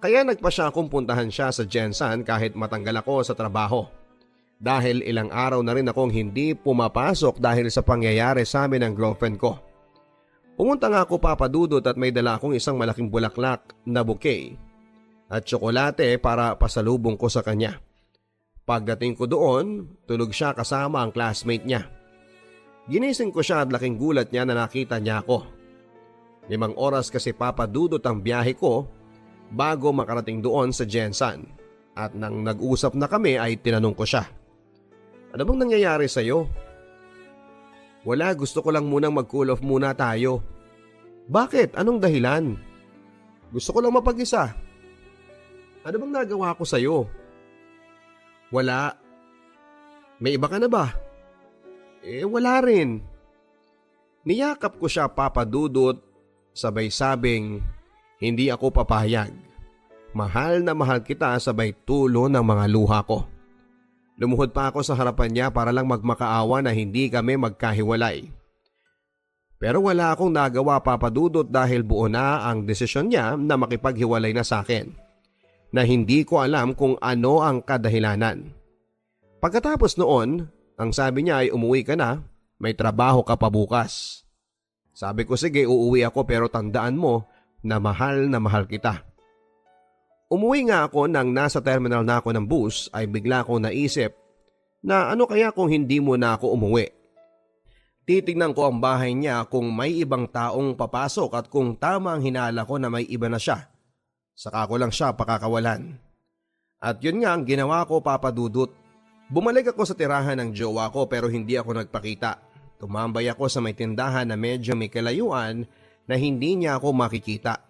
Kaya nagpa siya akong puntahan siya sa Jensan kahit matanggal ako sa trabaho. Dahil ilang araw na rin akong hindi pumapasok dahil sa pangyayari sa amin ng girlfriend ko. Pumunta nga ako, Papa Dudut, at may dala akong isang malaking bulaklak na bouquet at tsokolate para pasalubong ko sa kanya. Pagdating ko doon, tulog siya kasama ang classmate niya. Ginising ko siya at laking gulat niya na nakita niya ako. 5 oras kasi, Papa Dudut, ang biyahe ko bago makarating doon sa Jensan. At nang nag-usap na kami ay tinanong ko siya. Ano bang nangyayari sa'yo? Wala, gusto ko lang munang mag-cool off muna tayo. Bakit? Anong dahilan? Gusto ko lang mapag-isa. Ano bang nagawa ko sa'yo? Wala. May iba ka na ba? Wala rin. Niyakap ko siya, Papa Dudut, sabay sabing hindi ako papayag. Mahal na mahal kita, sabay tulo ng mga luha ko. Lumuhod pa ako sa harapan niya para lang magmakaawa na hindi kami magkahiwalay. Pero wala akong nagawa, Papa Dudut, dahil buo na ang desisyon niya na makipaghiwalay na sa akin. Na hindi ko alam kung ano ang kadahilanan. Pagkatapos noon, ang sabi niya ay umuwi ka na, may trabaho ka pa bukas. Sabi ko sige, uuwi ako pero tandaan mo na mahal kita. Umuwi nga ako nang nasa terminal na ako ng bus ay bigla akong naisip na ano kaya kung hindi mo na ako umuwi. Titignan ko ang bahay niya kung may ibang taong papasok at kung tama ang hinala ko na may iba na siya. Saka ko lang siya pakakawalan. At yun nga ang ginawa ko, Papa Dudut. Bumalik ako sa tirahan ng jowa ko pero hindi ako nagpakita. Tumambay ako sa may tindahan na medyo may kalayuan na hindi niya ako makikita.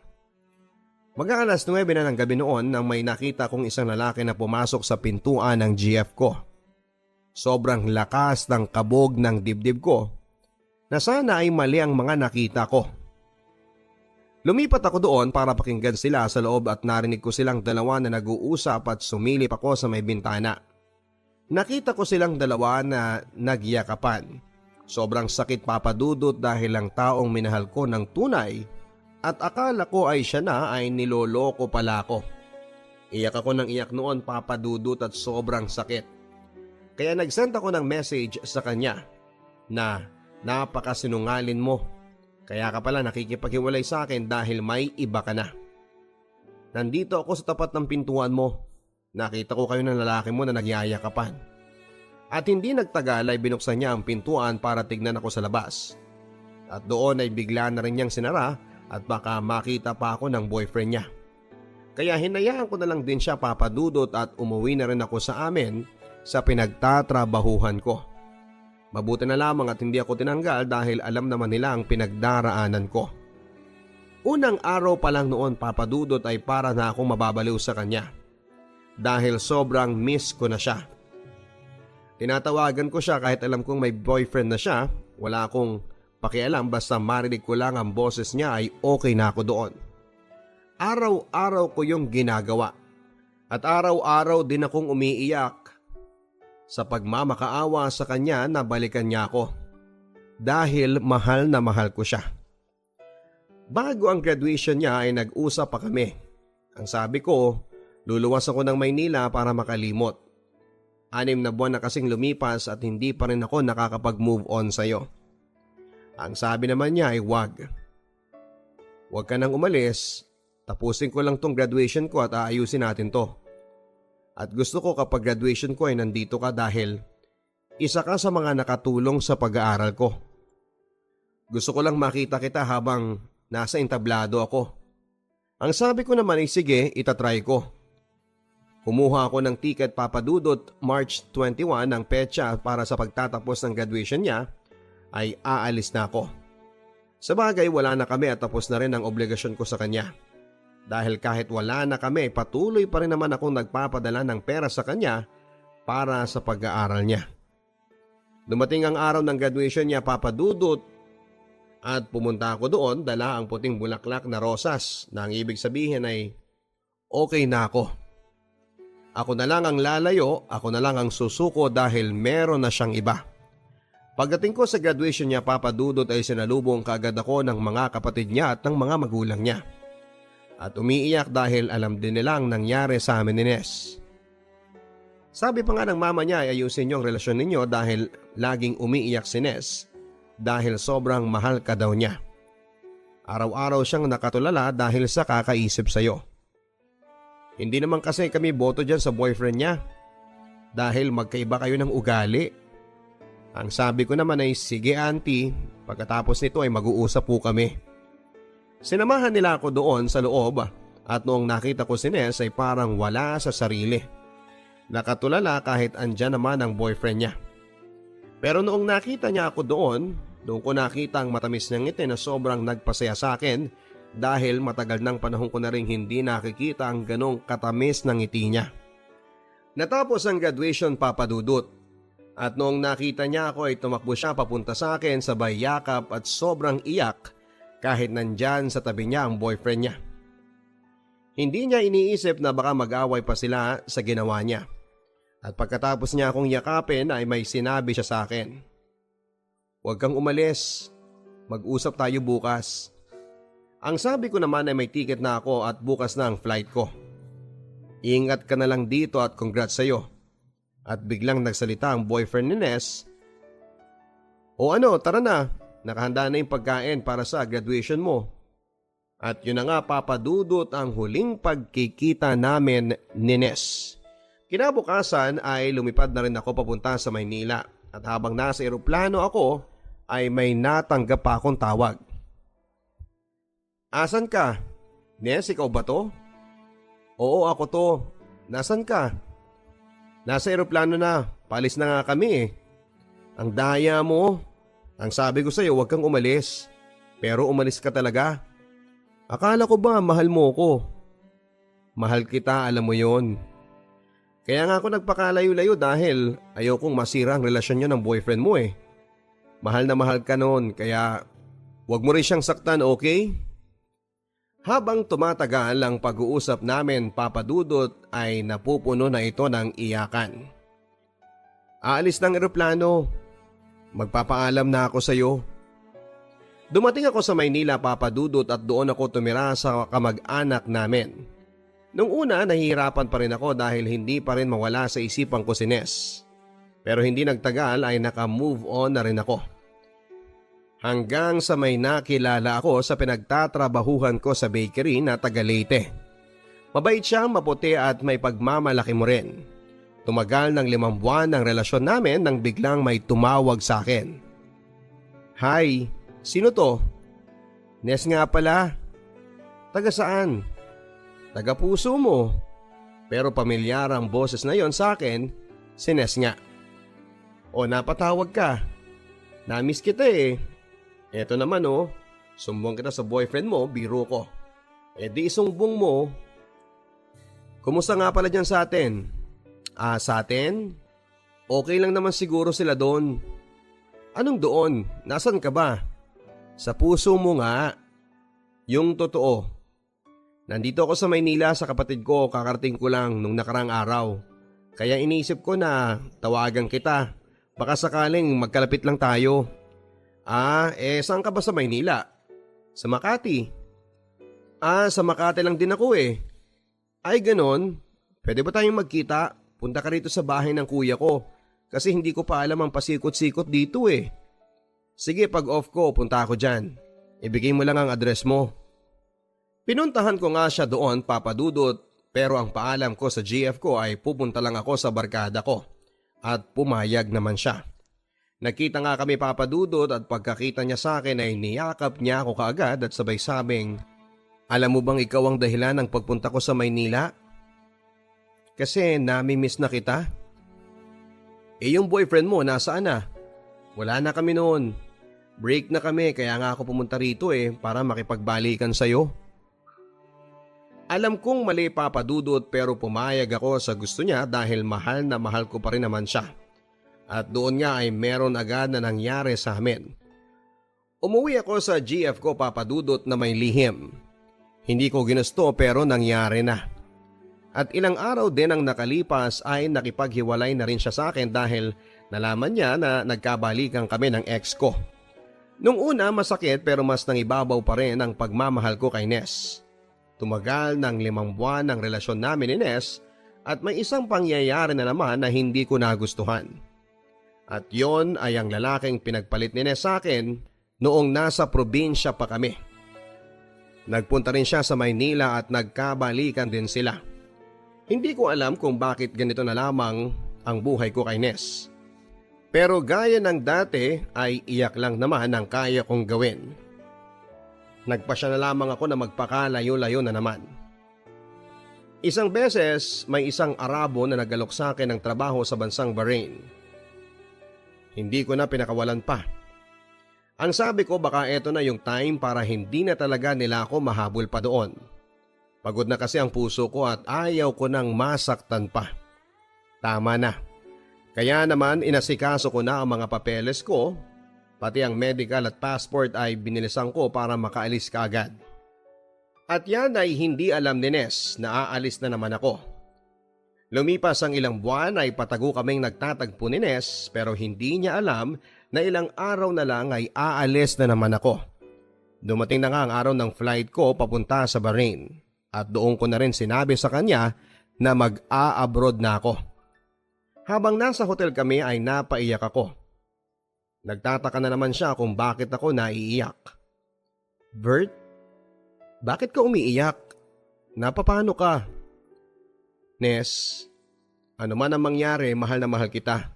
Mag-aalas 9 na ng gabi noon nang may nakita kong isang lalaki na pumasok sa pintuan ng GF ko. Sobrang lakas ng kabog ng dibdib ko na sana ay mali ang mga nakita ko. Lumipat ako doon para pakinggan sila sa loob at narinig ko silang dalawa na nag-uusap at sumilip ako sa may bintana. Nakita ko silang dalawa na nagyakapan. Sobrang sakit, Papa Dudut, dahil ang taong minahal ko ng tunay at akala ko ay siya na ay niloloko pala ko. Iyak ako ng iyak noon, Papa Dudut, at sobrang sakit. Kaya nagsend ako ng message sa kanya na Napakasinungalin mo. Kaya ka pala nakikipaghiwalay sa akin dahil may iba ka na. Nandito ako sa tapat ng pintuan mo. Nakita ko kayo ng lalaki mo na nagyayakapan. At hindi nagtagal ay binuksan niya ang pintuan para tignan ako sa labas. At doon ay bigla na rin niyang sinara at baka makita pa ako ng boyfriend niya. Kaya hinayaan ko na lang din siya papadudot at umuwi na rin ako sa amin sa pinagtatrabahuhan ko. Mabuti na lamang at hindi ako tinanggal dahil alam naman nila ang pinagdaraanan ko. Unang araw pa lang noon papadudot ay para na akong mababaliw sa kanya. Dahil sobrang miss ko na siya. Tinatawagan ko siya kahit alam kong may boyfriend na siya. Wala akong pakialam basta marinig ko lang ang boses niya ay okay na ako doon. Araw-araw ko yung ginagawa. At araw-araw din akong umiiyak sa pagmamakaawa sa kanya na balikan niya ako. Dahil mahal na mahal ko siya. Bago ang graduation niya ay nag-usap pa kami. Ang sabi ko, luluwas ako ng Maynila para makalimot. 6 na buwan na kasing lumipas at hindi pa rin ako nakakapag-move on sa'yo. Ang sabi naman niya ay wag. Wag ka nang umalis, tapusin ko lang tong graduation ko at aayusin natin to. At gusto ko kapag graduation ko ay nandito ka dahil isa ka sa mga nakatulong sa pag-aaral ko. Gusto ko lang makita kita habang nasa entablado ako. Ang sabi ko naman ay sige, itatry ko. Kumuha ako ng ticket papadudot March 21 ng petsa para sa pagtatapos ng graduation niya ay aalis na ako. Sa bagay wala na kami at tapos na rin ang obligasyon ko sa kanya. Dahil kahit wala na kami, patuloy pa rin naman akong nagpapadala ng pera sa kanya para sa pag-aaral niya. Dumating ang araw ng graduation niya papadudot at pumunta ako doon, dala ang puting bulaklak na rosas na ang ibig sabihin ay okay na ako. Ako na lang ang lalayo, ako na lang ang susuko dahil meron na siyang iba. Pagdating ko sa graduation niya papadudot ay sinalubong kaagad ako ng mga kapatid niya at ng mga magulang niya. At umiiyak dahil alam din nilang nangyari sa amin ni Nes. Sabi pa nga ng mama niya ay ayusin niyo ang relasyon ninyo dahil laging umiiyak si Nes dahil sobrang mahal ka daw niya. Araw-araw siyang nakatulala dahil sa kakaisip sa'yo. Hindi naman kasi kami boto dyan sa boyfriend niya dahil magkaiba kayo ng ugali. Ang sabi ko naman ay sige auntie, pagkatapos nito ay mag-uusap po kami. Sinamahan nila ako doon sa loob at noong nakita ko si Nes ay parang wala sa sarili. Nakatulala kahit andyan naman ang boyfriend niya. Pero noong nakita niya ako doon ko nakita ang matamis niyang ngiti na sobrang nagpasaya sa akin dahil matagal ng panahon ko na rin hindi nakikita ang ganong katamis ng ngiti niya. Natapos ang graduation papadudot at noong nakita niya ako ay tumakbo siya papunta sa akin sabay yakap at sobrang iyak kahit nandyan sa tabi niya ang boyfriend niya. Hindi niya iniisip na baka mag-away pa sila sa ginawa niya. At pagkatapos niya akong yakapin ay may sinabi siya sa akin. Huwag kang umalis. Mag-usap tayo bukas. Ang sabi ko naman ay may ticket na ako at bukas na ang flight ko. Ingat ka na lang dito at congrats sa'yo. At biglang nagsalita ang boyfriend ni Nes. O ano, tara na. Nakahanda na yung pagkain para sa graduation mo. At yun na nga papadudot ang huling pagkikita namin ni Nes. Kinabukasan ay lumipad na rin ako papunta sa Maynila. At habang nasa eroplano ako ay may natanggap pa akong tawag. Asan ka? Nes, ikaw ba to? Oo, ako to. Nasaan ka? Nasa eroplano na. Palis na nga kami eh. Ang daya mo. Ang sabi ko sa'yo, huwag kang umalis. Pero umalis ka talaga. Akala ko ba mahal mo ko? Mahal kita, alam mo yon. Kaya nga ako nagpakalayo-layo dahil ayokong masira ang relasyon niyo ng boyfriend mo eh. Mahal na mahal ka noon kaya huwag mo rin siyang saktan, okay? Habang tumatagal ang pag-uusap namin papadudot ay napupuno na ito ng iyakan. Aalis ng eroplano. Magpapaalam na ako sa iyo. Dumating ako sa Maynila papadudot at doon ako tumira sa kamag-anak namin. Nung una nahihirapan pa rin ako dahil hindi pa rin mawala sa isipan ko si Nes. Pero hindi nagtagal ay naka-move on na rin ako. Hanggang sa may nakilala ako sa pinagtatrabahuhan ko sa bakery na taga Leyte. Mabait siya, maputi at may pagmamalaki mo rin. Tumagal ng 5 buwan ang relasyon namin nang biglang may tumawag sa akin. Hi, sino to? Nes nga pala. Taga saan? Taga puso mo. Pero pamilyar ang boses na yon sa akin, si Nes nga. O napatawag ka. Namiss kita eh. Eto naman sumbong kita sa boyfriend mo, biro ko. E di isumbong mo. Kumusta nga pala dyan sa atin? Sa atin? Okay lang naman siguro sila doon. Anong doon? Nasaan ka ba? Sa puso mo nga. Yung totoo. Nandito ako sa Maynila sa kapatid ko, kakarating ko lang nung nakarang araw. Kaya iniisip ko na tawagan kita. Baka sakaling magkalapit lang tayo. Saan ka ba sa Maynila? Sa Makati. Sa Makati lang din ako eh. Ay ganon, pwede ba tayong magkita? Punta ka rito sa bahay ng kuya ko. Kasi hindi ko pa alam ang pasikot-sikot dito eh. Sige, pag off ko, punta ako dyan. Ibigay mo lang ang address mo. Pinuntahan ko nga siya doon, Papa Dudut, pero ang paalam ko sa GF ko ay pupunta lang ako sa barkada ko. At pumayag naman siya. Nakita nga kami, Papa Dudut, at pagkakita niya sa akin ay niyakap niya ako kaagad at sabay sabing, alam mo bang ikaw ang dahilan ng pagpunta ko sa Maynila? Kasi nami-miss na kita. Yung boyfriend mo nasaan na? Wala na kami noon. Break na kami kaya nga ako pumunta rito para makipagbalikan sa'yo. Alam kong mali, Papa Dudut, pero pumayag ako sa gusto niya dahil mahal na mahal ko pa rin naman siya. At doon nga ay meron agad na nangyari sa amin. Umuwi ako sa GF ko, Papa Dudut, na may lihim. Hindi ko ginusto pero nangyari na. At ilang araw din ang nakalipas ay nakipaghiwalay na rin siya sa akin dahil nalaman niya na nagkabalikan kami ng ex ko. Nung una masakit pero mas nangibabaw pa rin ang pagmamahal ko kay Nes. Tumagal ng 5 buwan ang relasyon namin ni Nes at may isang pangyayari na naman na hindi ko nagustuhan. At yon ay ang lalaking pinagpalit ni Nes sa akin noong nasa probinsya pa kami. Nagpunta rin siya sa Maynila at nagkabalikan din sila. Hindi ko alam kung bakit ganito na lamang ang buhay ko kay Nes. Pero gaya ng dati ay iyak lang naman ang kaya kong gawin. Nagpasya na lamang ako na magpakalayo-layo na naman. Isang beses may isang Arabo na nagalok sa akin ng trabaho sa bansang Bahrain. Hindi ko na pinakawalan pa. Ang sabi ko baka eto na yung time para hindi na talaga nila ako mahabol pa doon. Pagod na kasi ang puso ko at ayaw ko nang masaktan pa. Tama na. Kaya naman inasikaso ko na ang mga papeles ko, pati ang medical at passport ay binilisan ko para makaalis kaagad. At yan ay hindi alam ni Nes na aalis na naman ako. Lumipas ang ilang buwan ay patago kaming nagtatagpo ni Nes pero hindi niya alam na ilang araw na lang ay aalis na naman ako. Dumating na nga ang araw ng flight ko papunta sa Bahrain at doon ko na rin sinabi sa kanya na mag-a-abroad na ako. Habang nasa hotel kami ay napaiyak ako. Nagtataka na naman siya kung bakit ako naiiyak. Bert, bakit ka umiiyak? Napapano ka? Nes, ano man ang mangyari, mahal na mahal kita.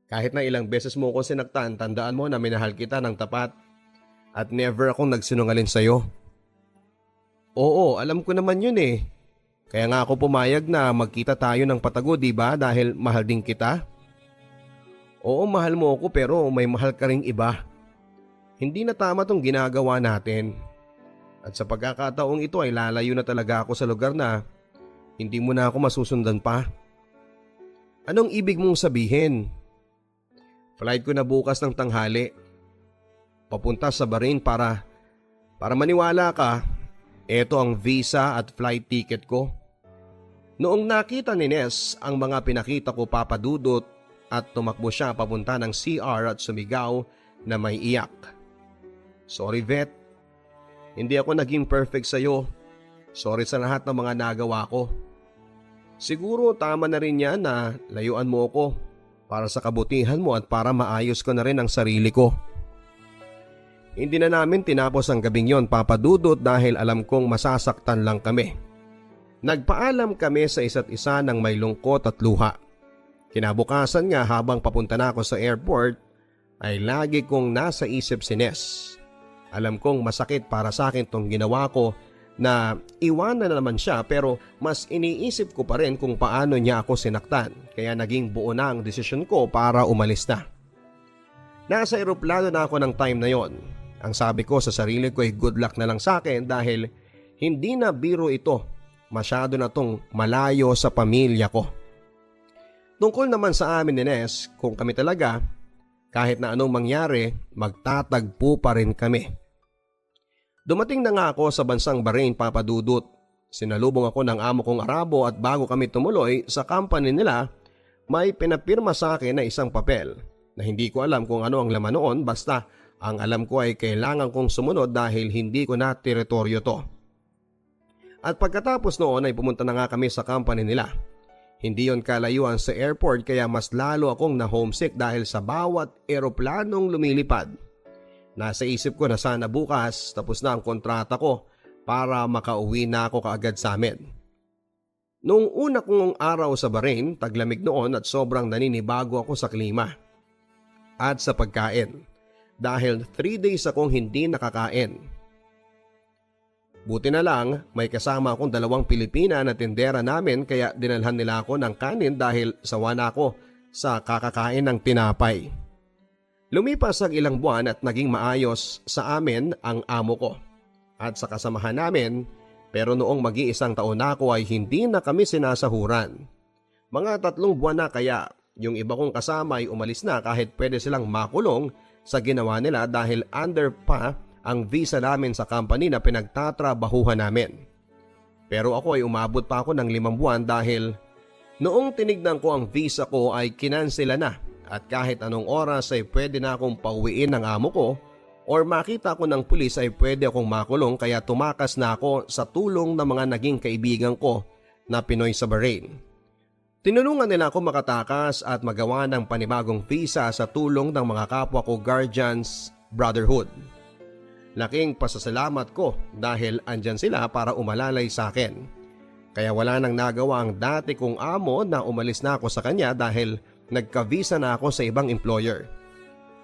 Kahit na ilang beses mo ko sinaktan, tandaan mo na minahal kita ng tapat at never akong nagsinungaling sa'yo. Oo, alam ko naman yun eh. Kaya nga ako pumayag na magkita tayo ng patago, di ba? Dahil mahal din kita. Oo, mahal mo ako pero may mahal ka ring iba. Hindi na tama tong ginagawa natin. At sa pagkakataong ito ay lalayo na talaga ako sa lugar na hindi mo na ako masusundan pa. Anong ibig mong sabihin? Flight ko na bukas ng tanghali. Papunta sa Bahrain para maniwala ka. Ito ang visa at flight ticket ko. Noong nakita ni Nes ang mga pinakita ko, Papa Dudut, at tumakbo siya papunta ng CR at sumigaw na may iyak. Sorry vet, hindi ako naging perfect sa'yo. Sorry sa lahat ng mga nagawa ko. Siguro tama na rin yan na layuan mo ako para sa kabutihan mo at para maayos ko na rin ang sarili ko. Hindi na namin tinapos ang gabing yon, Papa Dudut, dahil alam kong masasaktan lang kami. Nagpaalam kami sa isa't isa ng may lungkot at luha. Kinabukasan nga habang papunta na ako sa airport ay lagi kong nasa isip si Ness. Alam kong masakit para sa akin tong ginawa ko na iwanan na naman siya, pero mas iniisip ko pa rin kung paano niya ako sinaktan, kaya naging buo na ang desisyon ko para umalis na. Nasa eroplano na ako ng time na yon. Ang sabi ko sa sarili ko ay good luck na lang sa akin dahil hindi na biro ito. Masyado na tong malayo sa pamilya ko. Tungkol naman sa amin ni Ness, kung kami talaga, kahit na anong mangyari, magtatagpo pa rin kami. Dumating na nga ako sa bansang Bahrain, Papa Dudut. Sinalubong ako ng amo kong Arabo at bago kami tumuloy sa company nila, may pinapirma sa akin na isang papel na hindi ko alam kung ano ang laman noon, basta ang alam ko ay kailangan kong sumunod dahil hindi ko na teritoryo to. At pagkatapos noon ay pumunta na nga kami sa company nila. Hindi yon kalayuan sa airport kaya mas lalo akong na homesick dahil sa bawat eroplanong lumilipad. Nasa isip ko na sana bukas tapos na ang kontrata ko para makauwi na ako kaagad sa amin. Noong una kong araw sa Bahrain, taglamig noon at sobrang naninibago ako sa klima at sa pagkain dahil 3 days akong hindi nakakain. Buti na lang may kasama akong 2 Pilipina na tindera namin kaya dinalhan nila ako ng kanin dahil sawa na ako sa kakakain ng tinapay. Lumipas ang ilang buwan at naging maayos sa amin ang amo ko at sa kasamahan namin, pero noong mag-iisang taon na ako ay hindi na kami sinasahuran. Mga 3 buwan na kaya yung iba kong kasama ay umalis na kahit pwede silang makulong sa ginawa nila dahil under pa ang visa namin sa company na pinagtatrabahuhan namin. Pero ako ay umabot pa ako ng 5 buwan dahil noong tinignan ko ang visa ko ay kinansela na. At kahit anong oras ay pwede na akong pauwiin ng amo ko or makita ko ng pulis ay pwede akong makulong kaya tumakas na ako sa tulong ng mga naging kaibigan ko na Pinoy sa Bahrain. Tinulungan nila ako makatakas at magawa ng panibagong visa sa tulong ng mga kapwa ko Guardians Brotherhood. Laking pasasalamat ko dahil andyan sila para umalalay sa akin. Kaya wala nang nagawa ang dati kong amo na umalis na ako sa kanya dahil nagka-visa na ako sa ibang employer.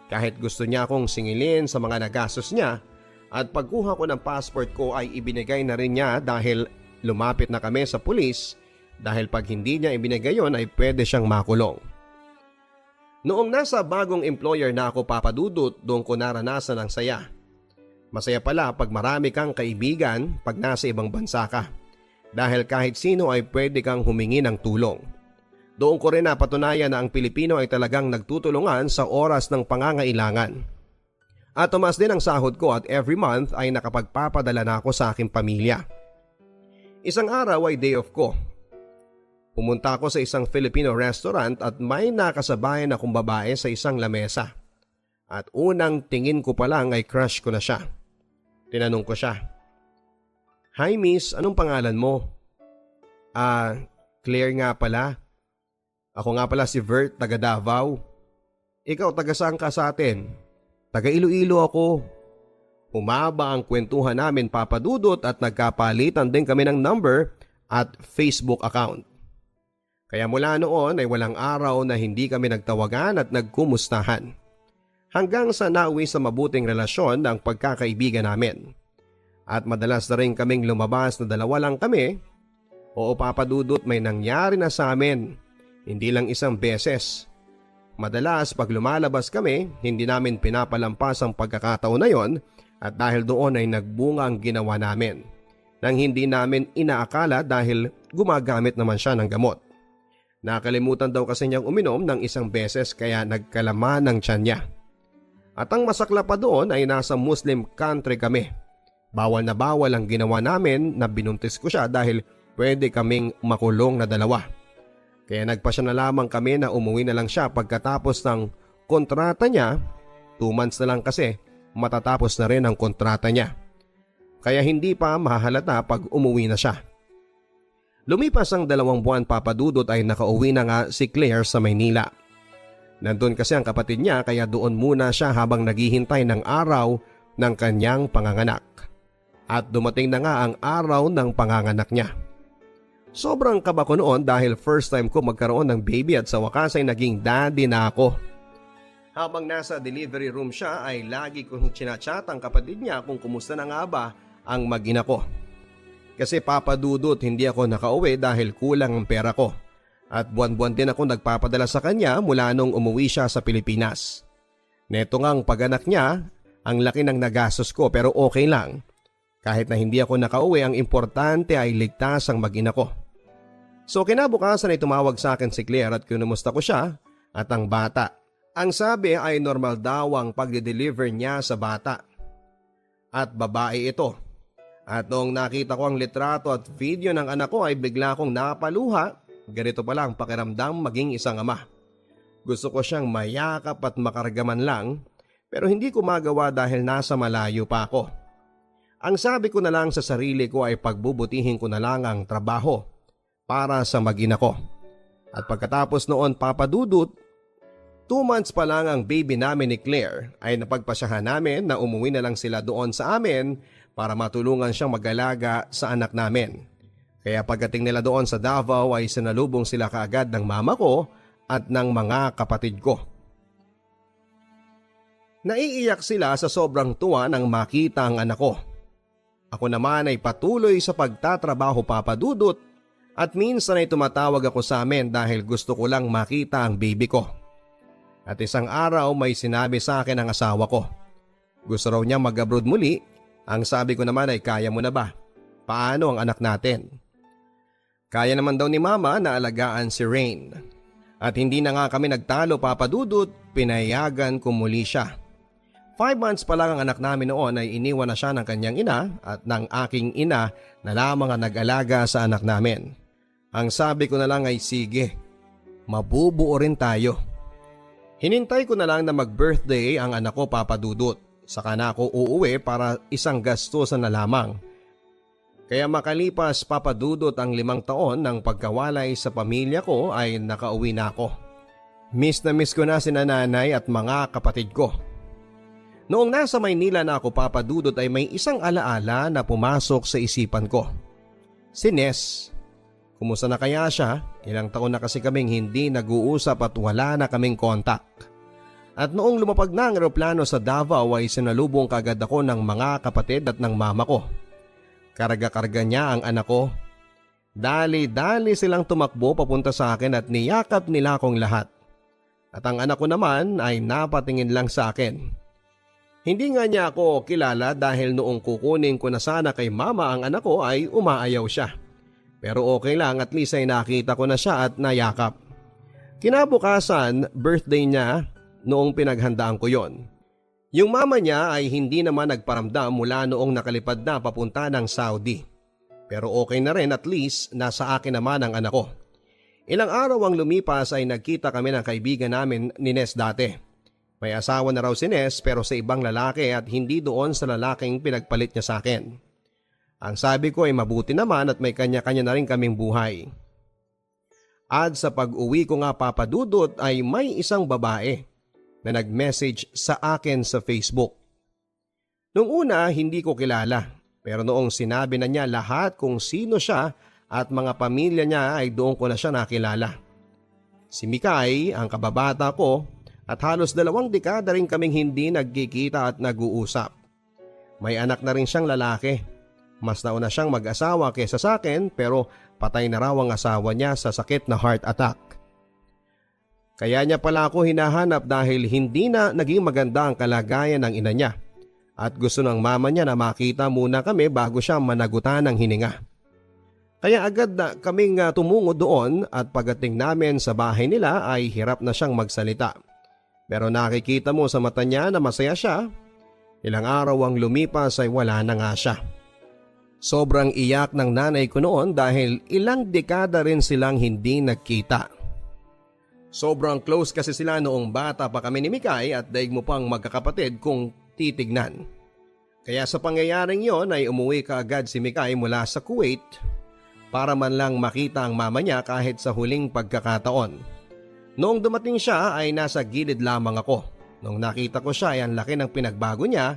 Kahit gusto niya akong singilin sa mga nagastos niya at pagkuha ko ng passport ko ay ibinigay na rin niya dahil lumapit na kami sa pulis dahil pag hindi niya ibinigay yon ay pwede siyang makulong. Noong nasa bagong employer na ako, Papa Dudut, doon ko naranasan ang saya. Masaya pala pag marami kang kaibigan pag nasa ibang bansa ka dahil kahit sino ay pwede kang humingi ng tulong. Doon ko rin napatunayan na ang Pilipino ay talagang nagtutulungan sa oras ng pangangailangan. At tumaas din ang sahod ko at every month ay nakapagpapadala na ako sa aking pamilya. Isang araw ay day off ko. Pumunta ako sa isang Filipino restaurant at may nakasabayan akong babae sa isang lamesa. At unang tingin ko pa lang ay crush ko na siya. Tinanong ko siya, "Hi miss, anong pangalan mo?" Claire nga pala. Ako nga pala si Vert, taga Davao. Ikaw, taga saan ka sa atin? Taga Iloilo ako. Humaba ang kwentuhan namin, Papa Dudut, at nagkapalitan din kami ng number at Facebook account. Kaya mula noon ay walang araw na hindi kami nagtawagan at nagkumustahan. Hanggang sa nauwi sa mabuting relasyon ng pagkakaibigan namin. At madalas na rin kaming lumabas na 2 lang kami. Oo, Papa Dudut, may nangyari na sa amin. Hindi lang isang beses. Madalas pag lumalabas kami, hindi namin pinapalampas ang pagkakataon na yon at dahil doon ay nagbunga ang ginawa namin. Nang hindi namin inaakala dahil gumagamit naman siya ng gamot. Nakalimutan daw kasi niyang uminom ng 1 beses kaya nagkalaman ng tiyan niya. At ang masakla pa doon ay nasa Muslim country kami. Bawal na bawal ang ginawa namin na binuntis ko siya dahil pwede kaming makulong na 2. Kaya nagpasya na lamang kami na umuwi na lang siya pagkatapos ng kontrata niya. 2 months na lang kasi matatapos na rin ang kontrata niya. Kaya hindi pa mahahalata pag umuwi na siya. Lumipas ang 2 buwan, Papa Dudut, ay nakauwi na nga si Claire sa Maynila. Nandun kasi ang kapatid niya kaya doon muna siya habang naghihintay ng araw ng kanyang panganganak. At dumating na nga ang araw ng panganganak niya. Sobrang kaba ko noon dahil first time ko magkaroon ng baby at sa wakas ay naging daddy na ako. Habang nasa delivery room siya ay lagi kong chinachat ang kapatid niya kung kumusta na nga ba ang mag-ina ko. Kasi papadudot hindi ako nakauwi dahil kulang ang pera ko. At buwan-buwan din ako nagpapadala sa kanya mula nung umuwi siya sa Pilipinas. Neto ngang pag-anak niya, ang laki ng nagastos ko pero okay lang. Kahit na hindi ako nakauwi, ang importante ay ligtas ang mag-ina ko. So kinabukasan ay tumawag sa akin si Claire at kinumusta ko siya at ang bata. Ang sabi ay normal daw ang pagde-deliver niya sa bata. At babae ito. At noong nakita ko ang litrato at video ng anak ko ay bigla akong napaluha. Ganito pala ang pakiramdam maging isang ama. Gusto ko siyang mayakap at makargaman lang pero hindi ko magawa dahil nasa malayo pa ako. Ang sabi ko na lang sa sarili ko ay pagbubutihin ko na lang ang trabaho para sa mag-ina ko. At pagkatapos noon papadudot, 2 months pa lang ang baby namin ni Claire ay napagpasyahan namin na umuwi na lang sila doon sa amin para matulungan siyang mag-alaga sa anak namin. Kaya pagdating nila doon sa Davao ay sinalubong sila kaagad ng mama ko at ng mga kapatid ko. Naiiyak sila sa sobrang tuwa nang makita ang anak ko. Ako naman ay patuloy sa pagtatrabaho papadudot at minsan ay tumatawag ako sa amin dahil gusto ko lang makita ang baby ko. At isang araw may sinabi sa akin ang asawa ko. Gusto raw niya mag-abroad muli. Ang sabi ko naman ay kaya mo na ba? Paano ang anak natin? Kaya naman daw ni mama na alagaan si Rain. At hindi na nga kami nagtalo papadudot, pinayagan ko muli siya. 5 months pa lang ang anak namin noon ay iniwan na siya ng kanyang ina at ng aking ina na lamang ang nag-alaga sa anak namin. Ang sabi ko na lang ay sige, mabubuo rin tayo. Hinintay ko na lang na mag-birthday ang anak ko papadudot. Saka na ako uuwi para isang gastusan na lamang. Kaya makalipas papadudot ang 5 taon ng pagkawalay sa pamilya ko ay nakauwi na ako. Miss na miss ko na sina nanay at mga kapatid ko. Noong nasa Maynila na ako papadudot ay may isang alaala na pumasok sa isipan ko. Si Ness. Kumusta na kaya siya? Ilang taon na kasi kaming hindi nag-uusap at wala na kaming kontak. At noong lumapag na ang eroplano sa Davao ay sinalubong kagad ako ng mga kapatid at ng mama ko. Karga-karga niya ang anak ko. Dali-dali silang tumakbo papunta sa akin at niyakap nila akong lahat. At ang anak ko naman ay napatingin lang sa akin. Hindi nga niya ako kilala dahil noong kukunin ko na sana kay mama ang anak ko ay umaayaw siya. Pero okay lang, at least ay nakita ko na siya at nayakap. Kinabukasan, birthday niya noong pinaghandaan ko yon. Yung mama niya ay hindi naman nagparamdam mula noong nakalipad na papunta ng Saudi. Pero okay na rin, at least nasa akin naman ang anak ko. Ilang araw ang lumipas ay nagkita kami ng kaibigan namin ni Ness dati. May asawa na raw si Ness pero sa ibang lalaki at hindi doon sa lalaking pinagpalit niya sa akin. Ang sabi ko ay mabuti naman at may kanya-kanya na rin kaming buhay. At sa pag-uwi ko nga papadudot ay may isang babae na nag-message sa akin sa Facebook. Noong una hindi ko kilala pero noong sinabi na niya lahat kung sino siya at mga pamilya niya ay doon ko na siya nakilala. Si Mikay, ang kababata ko, at halos 2 dekada rin kaming hindi nagkikita at nag-uusap. May anak na rin siyang lalaki. Mas nauna siyang mag-asawa kaysa sa akin pero patay na raw ang asawa niya sa sakit na heart attack. Kaya niya pala ako hinahanap dahil hindi na naging maganda ang kalagayan ng ina niya at gusto ng mama niya na makita muna kami bago siya managutan ng hininga. Kaya agad na kaming tumungo doon at pagdating namin sa bahay nila ay hirap na siyang magsalita. Pero nakikita mo sa mata niya na masaya siya. Ilang araw ang lumipas ay wala na nga siya. Sobrang iyak ng nanay ko noon dahil ilang dekada rin silang hindi nagkita. Sobrang close kasi sila noong bata pa kami ni Mikay at daig mo pang magkakapatid kung titignan. Kaya sa pangyayaring yon ay umuwi kaagad si Mikay mula sa Kuwait para man lang makita ang mama niya kahit sa huling pagkakataon. Noong dumating siya ay nasa gilid lamang ako. Noong nakita ko siya ay ang laki ng pinagbago niya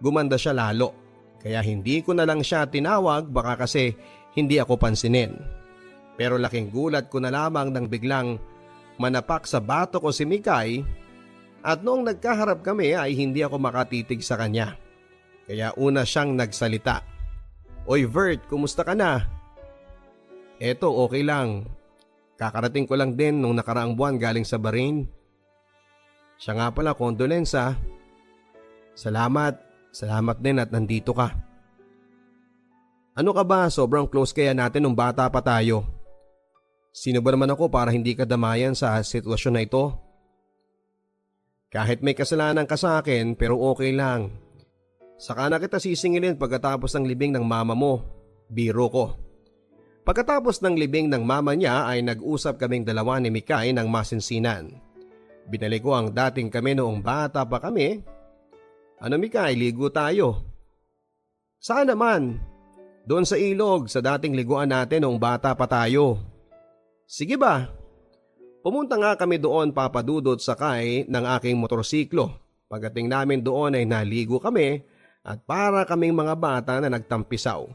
gumanda siya lalo. Kaya hindi ko na lang siya tinawag baka kasi hindi ako pansinin. Pero laking gulat ko na lamang nang biglang manapak sa bato ko si Mikay at noong nagkaharap kami ay hindi ako makatitig sa kanya. Kaya una siyang nagsalita. "Oy Vert, kumusta ka na?" "Eto, okay lang. Kakarating ko lang din nung nakaraang buwan galing sa Bahrain." "Siya nga pala, kondolensa." Salamat din at nandito ka." "Ano ka ba, sobrang close kaya natin nung bata pa tayo. Sino ba naman ako para hindi ka damayan sa sitwasyon na ito? Kahit may kasalanan ka sa akin pero okay lang. Saka na kita sisingilin pagkatapos ng libing ng mama mo." Biro ko. Pagkatapos ng libing ng mama niya ay nag-usap kaming dalawa ni Mikay ng masinsinan. Binalik ko ang dating kami noong bata pa kami. "Ano Mikay, ligo tayo." "Saan naman?" "Doon sa ilog, sa dating liguan natin noong bata pa tayo." "Sige ba?" Pumunta nga kami doon, papadudot, sakay ng aking motorsiklo. Pagdating namin doon ay naligo kami at para kaming mga bata na nagtampisaw.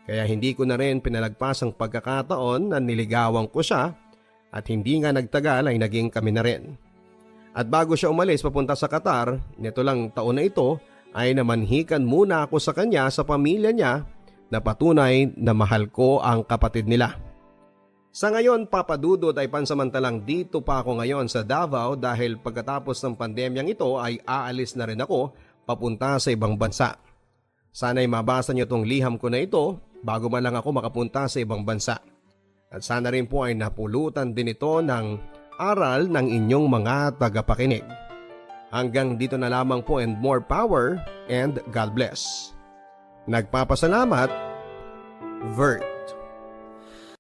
Kaya hindi ko na rin pinalagpas ang pagkakataon na niligawan ko siya at hindi nga nagtagal ay naging kami na rin. At bago siya umalis papunta sa Qatar, nito lang taon na ito ay namanhikan muna ako sa kanya sa pamilya niya na patunay na mahal ko ang kapatid nila. Sa ngayon, papadudod, ay pansamantalang dito pa ako ngayon sa Davao dahil pagkatapos ng pandemyang ito ay aalis na rin ako papunta sa ibang bansa. Sana'y mabasa niyo tong liham ko na ito bago man lang ako makapunta sa ibang bansa. At sana rin po ay napulutan din ito ng aral ng inyong mga tagapakinig. Hanggang dito na lamang po, and more power and God bless. Nagpapasalamat, Vert.